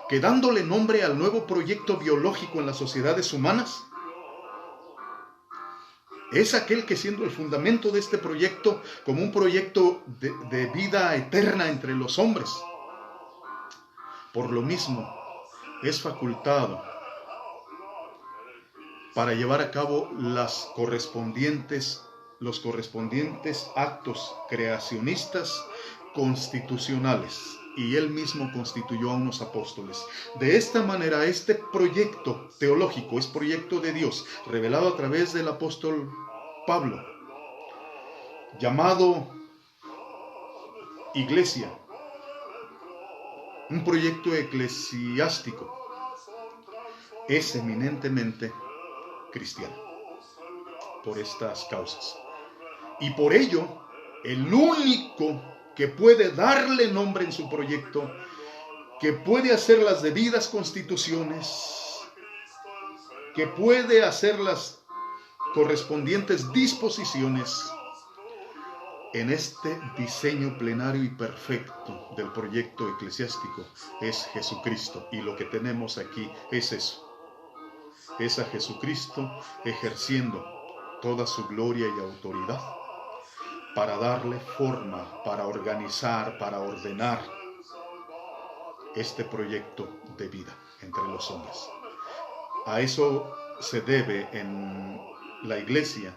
que, dándole nombre al nuevo proyecto biológico en las sociedades humanas, es aquel que, siendo el fundamento de este proyecto como un proyecto de vida eterna entre los hombres, por lo mismo es facultado para llevar a cabo los correspondientes actos creacionistas constitucionales, y él mismo constituyó a unos apóstoles. De esta manera, este proyecto teológico es proyecto de Dios, revelado a través del apóstol Pablo, llamado Iglesia, un proyecto eclesiástico, es eminentemente cristiano por estas causas. Y por ello, el único que puede darle nombre en su proyecto, que puede hacer las debidas constituciones, que puede hacer las correspondientes disposiciones en este diseño plenario y perfecto del proyecto eclesiástico, es Jesucristo. Y lo que tenemos aquí es eso. Es a Jesucristo ejerciendo toda su gloria y autoridad para darle forma, para organizar, para ordenar este proyecto de vida entre los hombres. A eso se debe en la Iglesia,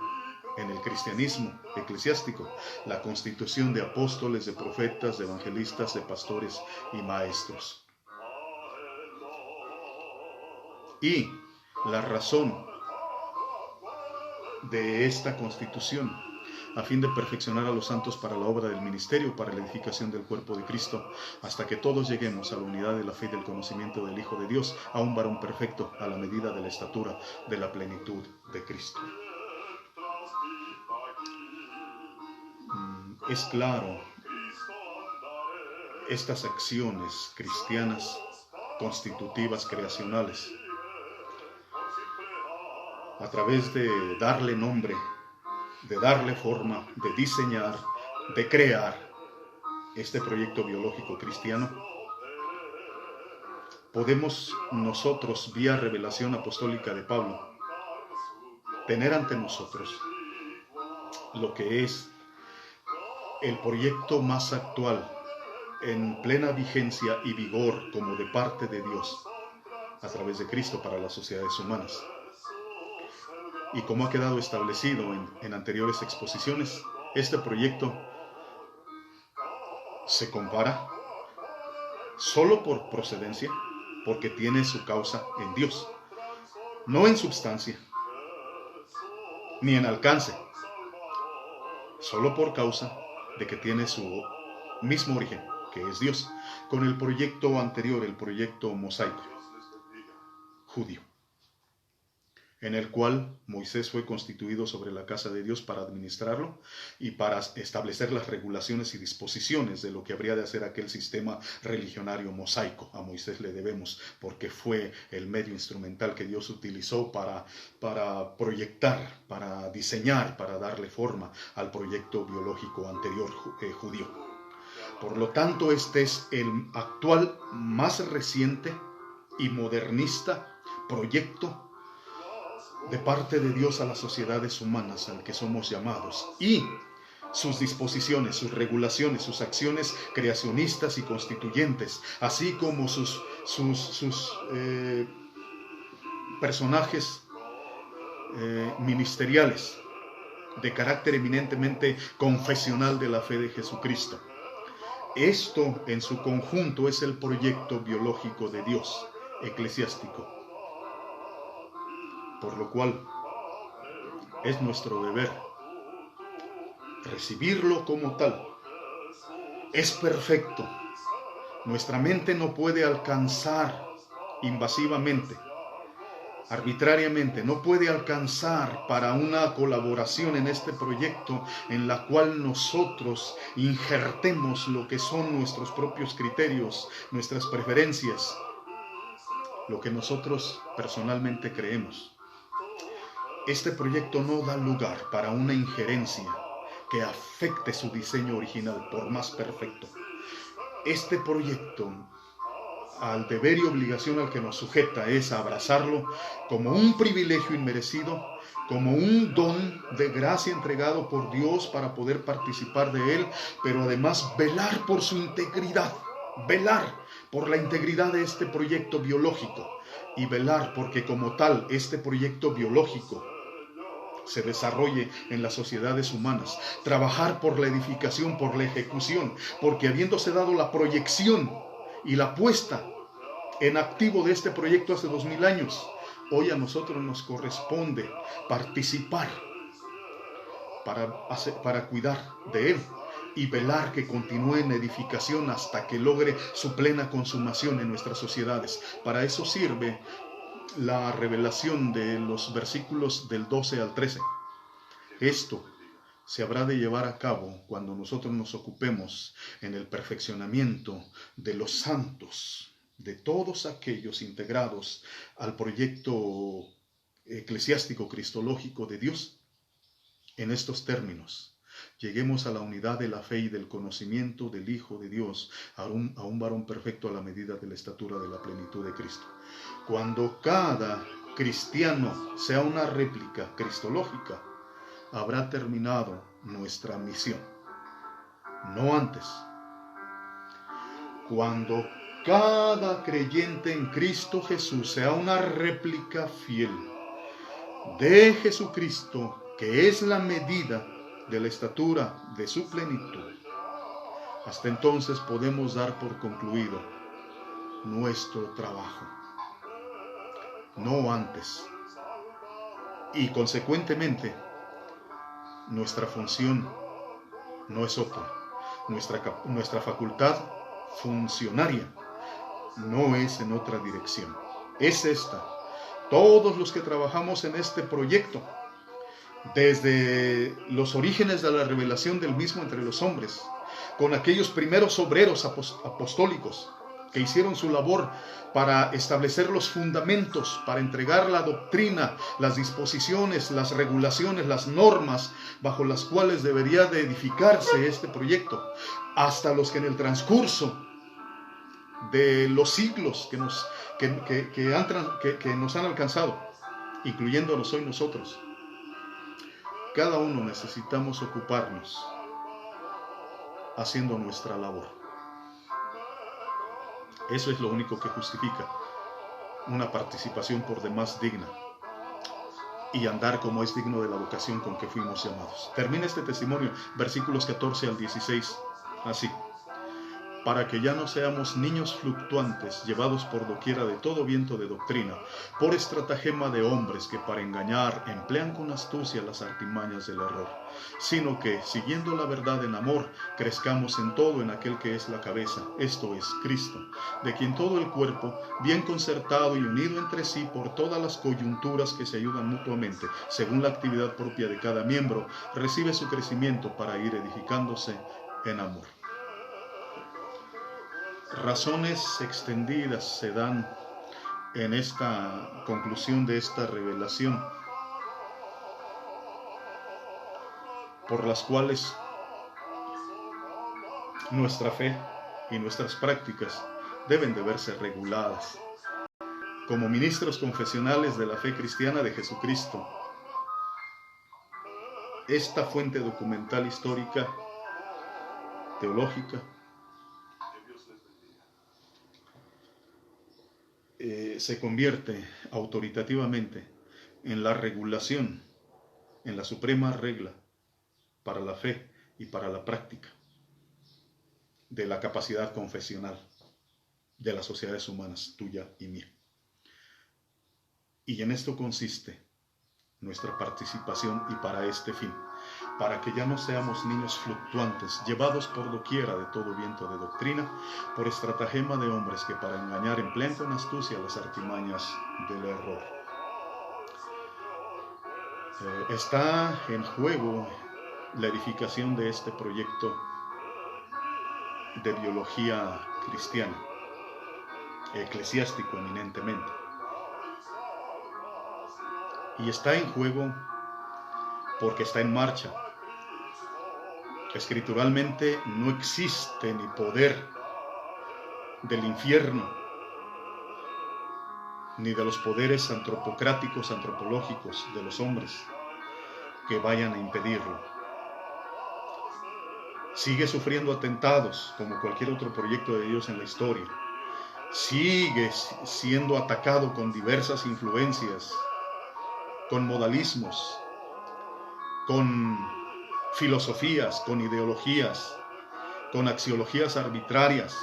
en el cristianismo eclesiástico, la constitución de apóstoles, de profetas, de evangelistas, de pastores y maestros. Y la razón de esta constitución, a fin de perfeccionar a los santos para la obra del ministerio, para la edificación del cuerpo de Cristo, hasta que todos lleguemos a la unidad de la fe y del conocimiento del Hijo de Dios, a un varón perfecto, a la medida de la estatura de la plenitud de Cristo. Es claro, estas acciones cristianas constitutivas, creacionales, a través de darle nombre, de darle forma, de diseñar, de crear este proyecto biológico cristiano, podemos nosotros, vía revelación apostólica de Pablo, tener ante nosotros lo que es el proyecto más actual, en plena vigencia y vigor como de parte de Dios, a través de Cristo para las sociedades humanas. Y como ha quedado establecido en anteriores exposiciones, este proyecto se compara solo por procedencia, porque tiene su causa en Dios, no en substancia, ni en alcance, solo por causa de que tiene su mismo origen, que es Dios, con el proyecto anterior, el proyecto mosaico judío, en el cual Moisés fue constituido sobre la casa de Dios para administrarlo y para establecer las regulaciones y disposiciones de lo que habría de hacer aquel sistema religionario mosaico. A Moisés le debemos, porque fue el medio instrumental que Dios utilizó para proyectar, para diseñar, para darle forma al proyecto biológico anterior judío. Por lo tanto, este es el actual más reciente y modernista proyecto de parte de Dios a las sociedades humanas al que somos llamados, y sus disposiciones, sus regulaciones, sus acciones creacionistas y constituyentes, así como sus personajes ministeriales de carácter eminentemente confesional de la fe de Jesucristo. Esto en su conjunto es el proyecto biológico de Dios eclesiástico, por lo cual es nuestro deber recibirlo como tal. Es perfecto. Nuestra mente no puede alcanzar invasivamente, arbitrariamente, no puede alcanzar para una colaboración en este proyecto en la cual nosotros injertemos lo que son nuestros propios criterios, nuestras preferencias, lo que nosotros personalmente creemos. Este proyecto no da lugar para una injerencia que afecte su diseño original, por más perfecto. Este proyecto, al deber y obligación al que nos sujeta, es abrazarlo como un privilegio inmerecido, como un don de gracia entregado por Dios para poder participar de él, pero además velar por su integridad, velar por la integridad de este proyecto biológico, y velar porque como tal este proyecto biológico se desarrolle en las sociedades humanas. Trabajar por la edificación, por la ejecución, porque habiéndose dado la proyección y la puesta en activo de este proyecto hace 2000 años, hoy a nosotros nos corresponde participar para cuidar de él y velar que continúe en edificación hasta que logre su plena consumación en nuestras sociedades. Para eso sirve la revelación de los versículos del 12 al 13. Esto se habrá de llevar a cabo cuando nosotros nos ocupemos en el perfeccionamiento de los santos, de todos aquellos integrados al proyecto eclesiástico cristológico de Dios. En estos términos, lleguemos a la unidad de la fe y del conocimiento del Hijo de Dios, a un varón perfecto a la medida de la estatura de la plenitud de Cristo. Cuando cada cristiano sea una réplica cristológica, habrá terminado nuestra misión. No antes. Cuando cada creyente en Cristo Jesús sea una réplica fiel de Jesucristo, que es la medida de la estatura de su plenitud, hasta entonces podemos dar por concluido nuestro trabajo. No antes. Y consecuentemente, nuestra función no es otra. Nuestra facultad funcionaria no es en otra dirección. Es esta. Todos los que trabajamos en este proyecto, desde los orígenes de la revelación del mismo entre los hombres, con aquellos primeros obreros apostólicos que hicieron su labor para establecer los fundamentos, para entregar la doctrina, las disposiciones, las regulaciones, las normas bajo las cuales debería de edificarse este proyecto, hasta los que en el transcurso de los siglos que nos han alcanzado, incluyéndonos hoy nosotros, cada uno necesitamos ocuparnos haciendo nuestra labor. Eso es lo único que justifica una participación por demás digna y andar como es digno de la vocación con que fuimos llamados. Termina este testimonio, versículos 14 al 16, así: para que ya no seamos niños fluctuantes, llevados por doquiera de todo viento de doctrina, por estratagema de hombres que para engañar emplean con astucia las artimañas del error, sino que, siguiendo la verdad en amor, crezcamos en todo en aquel que es la cabeza, esto es, Cristo, de quien todo el cuerpo, bien concertado y unido entre sí por todas las coyunturas que se ayudan mutuamente, según la actividad propia de cada miembro, recibe su crecimiento para ir edificándose en amor. Razones extendidas se dan en esta conclusión de esta revelación, por las cuales nuestra fe y nuestras prácticas deben de verse reguladas. Como ministros confesionales de la fe cristiana de Jesucristo, esta fuente documental histórica, teológica, se convierte autoritativamente en la regulación, en la suprema regla para la fe y para la práctica de la capacidad confesional de las sociedades humanas, tuya y mía. Y en esto consiste nuestra participación, y para este fin, para que ya no seamos niños fluctuantes, llevados por doquiera de todo viento de doctrina, por estratagema de hombres que para engañar emplean con astucia las artimañas del error. Está en juego la edificación de este proyecto de biología cristiana, eclesiástico eminentemente. Y está en juego porque está en marcha. Escrituralmente no existe ni poder del infierno, ni de los poderes antropocráticos, antropológicos de los hombres que vayan a impedirlo. Sigue sufriendo atentados como cualquier otro proyecto de Dios en la historia, sigue siendo atacado con diversas influencias, con modalismos, con filosofías, con ideologías, con axiologías arbitrarias,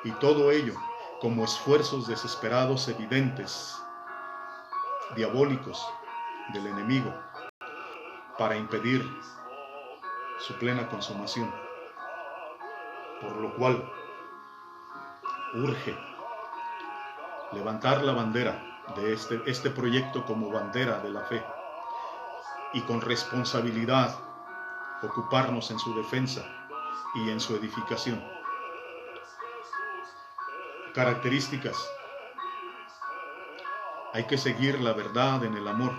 y todo ello como esfuerzos desesperados, evidentes, diabólicos del enemigo, para impedir su plena consumación. Por lo cual urge levantar la bandera de este proyecto como bandera de la fe, y con responsabilidad ocuparnos en su defensa y en su edificación. Características: hay que seguir la verdad en el amor,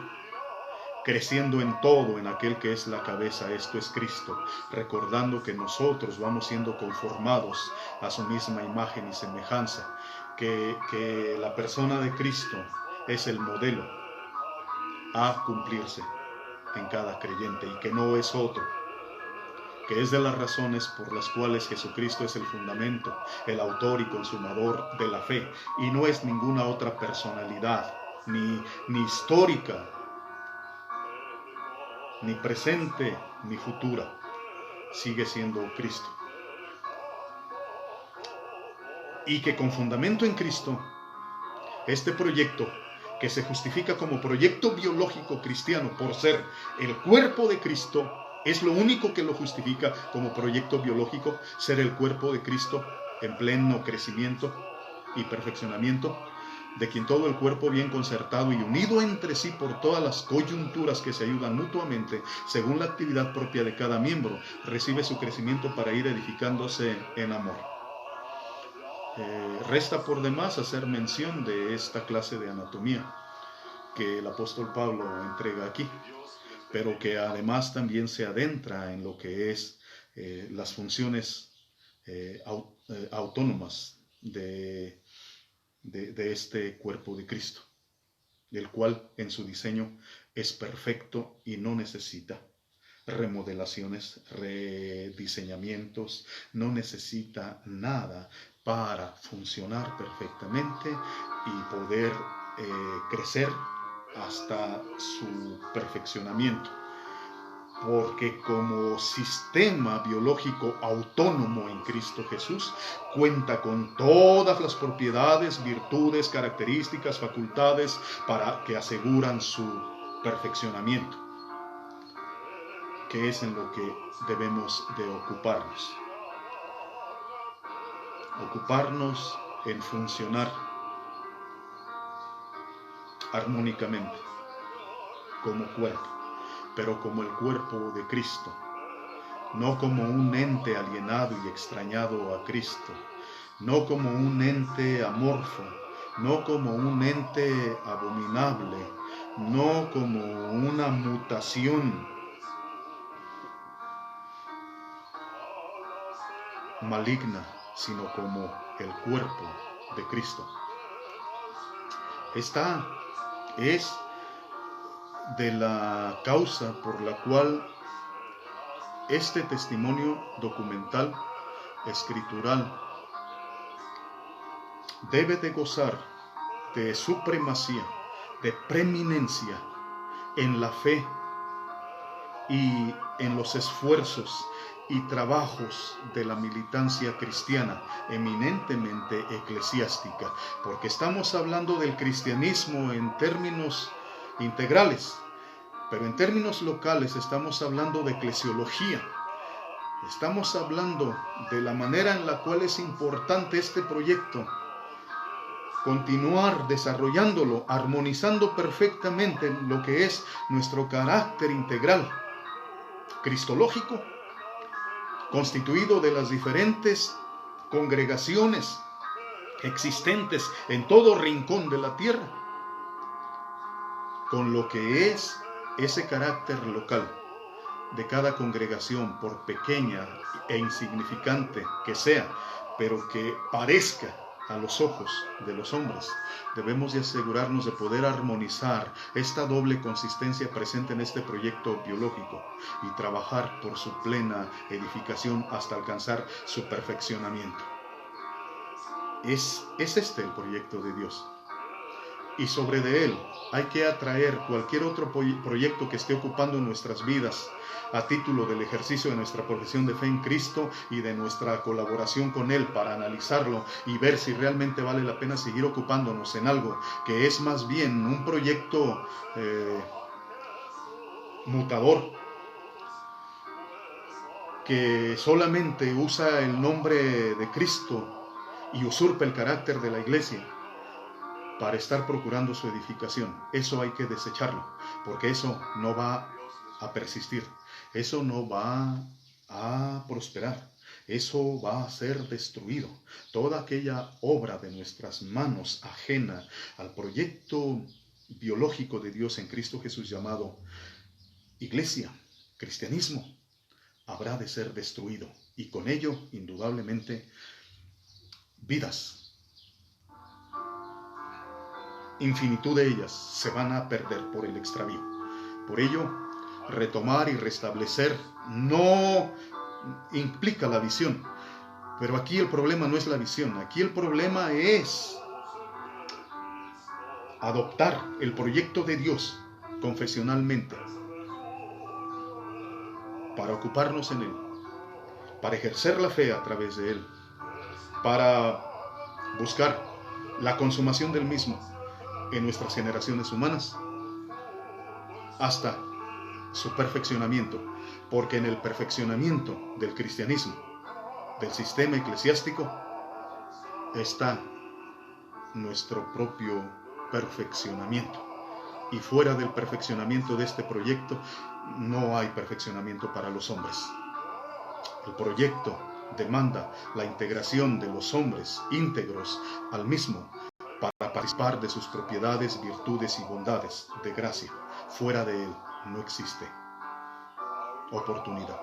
creciendo en todo en aquel que es la cabeza, esto es Cristo, recordando que nosotros vamos siendo conformados a su misma imagen y semejanza, que la persona de Cristo es el modelo a cumplirse en cada creyente, y que no es otro, que es de las razones por las cuales Jesucristo es el fundamento, el autor y consumador de la fe, y no es ninguna otra personalidad, ni histórica, ni presente, ni futura. Sigue siendo Cristo. Y que con fundamento en Cristo, este proyecto, que se justifica como proyecto biológico cristiano por ser el cuerpo de Cristo, es lo único que lo justifica como proyecto biológico, ser el cuerpo de Cristo en pleno crecimiento y perfeccionamiento, de quien todo el cuerpo, bien concertado y unido entre sí por todas las coyunturas que se ayudan mutuamente, según la actividad propia de cada miembro, recibe su crecimiento para ir edificándose en amor. Resta por demás hacer mención de esta clase de anatomía que el apóstol Pablo entrega aquí, pero que además también se adentra en lo que es las funciones autónomas de este cuerpo de Cristo, el cual en su diseño es perfecto y no necesita remodelaciones, rediseñamientos, no necesita nada para funcionar perfectamente y poder crecer hasta su perfeccionamiento. Porque como sistema biológico autónomo en Cristo Jesús, cuenta con todas las propiedades, virtudes, características, facultades para que aseguran su perfeccionamiento, que es en lo que debemos de ocuparnos. Ocuparnos en funcionar armónicamente como cuerpo, pero como el cuerpo de Cristo, no como un ente alienado y extrañado a Cristo, no como un ente amorfo, no como un ente abominable, no como una mutación maligna, sino como el cuerpo de Cristo. Esta es de la causa por la cual este testimonio documental, escritural, debe de gozar de supremacía, de preeminencia en la fe y en los esfuerzos y trabajos de la militancia cristiana, eminentemente eclesiástica, porque estamos hablando del cristianismo en términos integrales, pero en términos locales estamos hablando de eclesiología. Estamos hablando de la manera en la cual es importante este proyecto, continuar desarrollándolo, armonizando perfectamente lo que es nuestro carácter integral, cristológico, constituido de las diferentes congregaciones existentes en todo rincón de la tierra, con lo que es ese carácter local de cada congregación, por pequeña e insignificante que sea, pero que parezca a los ojos de los hombres. Debemos de asegurarnos de poder armonizar esta doble consistencia presente en este proyecto biológico y trabajar por su plena edificación hasta alcanzar su perfeccionamiento. es este el proyecto de Dios. Y sobre de él hay que atraer cualquier otro proyecto que esté ocupando nuestras vidas a título del ejercicio de nuestra profesión de fe en Cristo y de nuestra colaboración con Él, para analizarlo y ver si realmente vale la pena seguir ocupándonos en algo que es más bien un proyecto mutador, que solamente usa el nombre de Cristo y usurpa el carácter de la iglesia para estar procurando su edificación. Eso hay que desecharlo, porque eso no va a persistir, eso no va a prosperar, eso va a ser destruido. Toda aquella obra de nuestras manos ajena al proyecto biológico de Dios en Cristo Jesús, llamado iglesia, cristianismo, habrá de ser destruido, y con ello, indudablemente, vidas, infinitud de ellas, se van a perder por el extravío. Por ello, retomar y restablecer no implica la visión, pero aquí el problema no es la visión, aquí el problema es adoptar el proyecto de Dios confesionalmente, para ocuparnos en él, para ejercer la fe a través de él, para buscar la consumación del mismo en nuestras generaciones humanas hasta su perfeccionamiento, porque en el perfeccionamiento del cristianismo, del sistema eclesiástico, está nuestro propio perfeccionamiento, y fuera del perfeccionamiento de este proyecto no hay perfeccionamiento para los hombres. El proyecto demanda la integración de los hombres íntegros al mismo para participar de sus propiedades, virtudes y bondades de gracia. Fuera de él no existe oportunidad.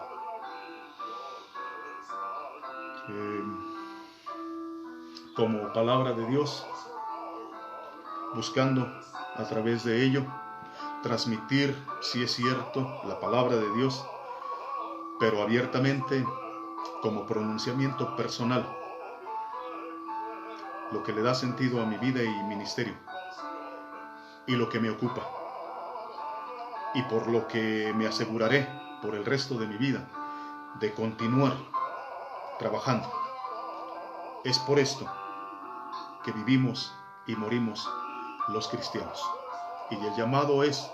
Como palabra de Dios, buscando a través de ello transmitir, si es cierto, la palabra de Dios, pero abiertamente, como pronunciamiento personal, lo que le da sentido a mi vida y ministerio, y lo que me ocupa, y por lo que me aseguraré por el resto de mi vida de continuar trabajando. Es por esto que vivimos y morimos los cristianos, y el llamado es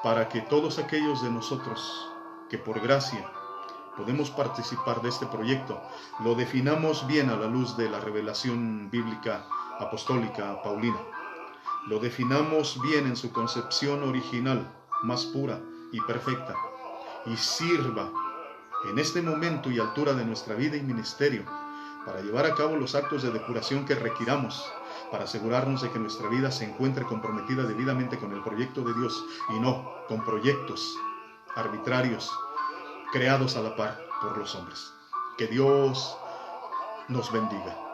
para que todos aquellos de nosotros que por gracia podemos participar de este proyecto, lo definamos bien a la luz de la revelación bíblica apostólica paulina. Lo definamos bien en su concepción original, más pura y perfecta, y sirva en este momento y altura de nuestra vida y ministerio para llevar a cabo los actos de depuración que requiramos, para asegurarnos de que nuestra vida se encuentre comprometida debidamente con el proyecto de Dios y no con proyectos arbitrarios creados a la par por los hombres. Que Dios nos bendiga.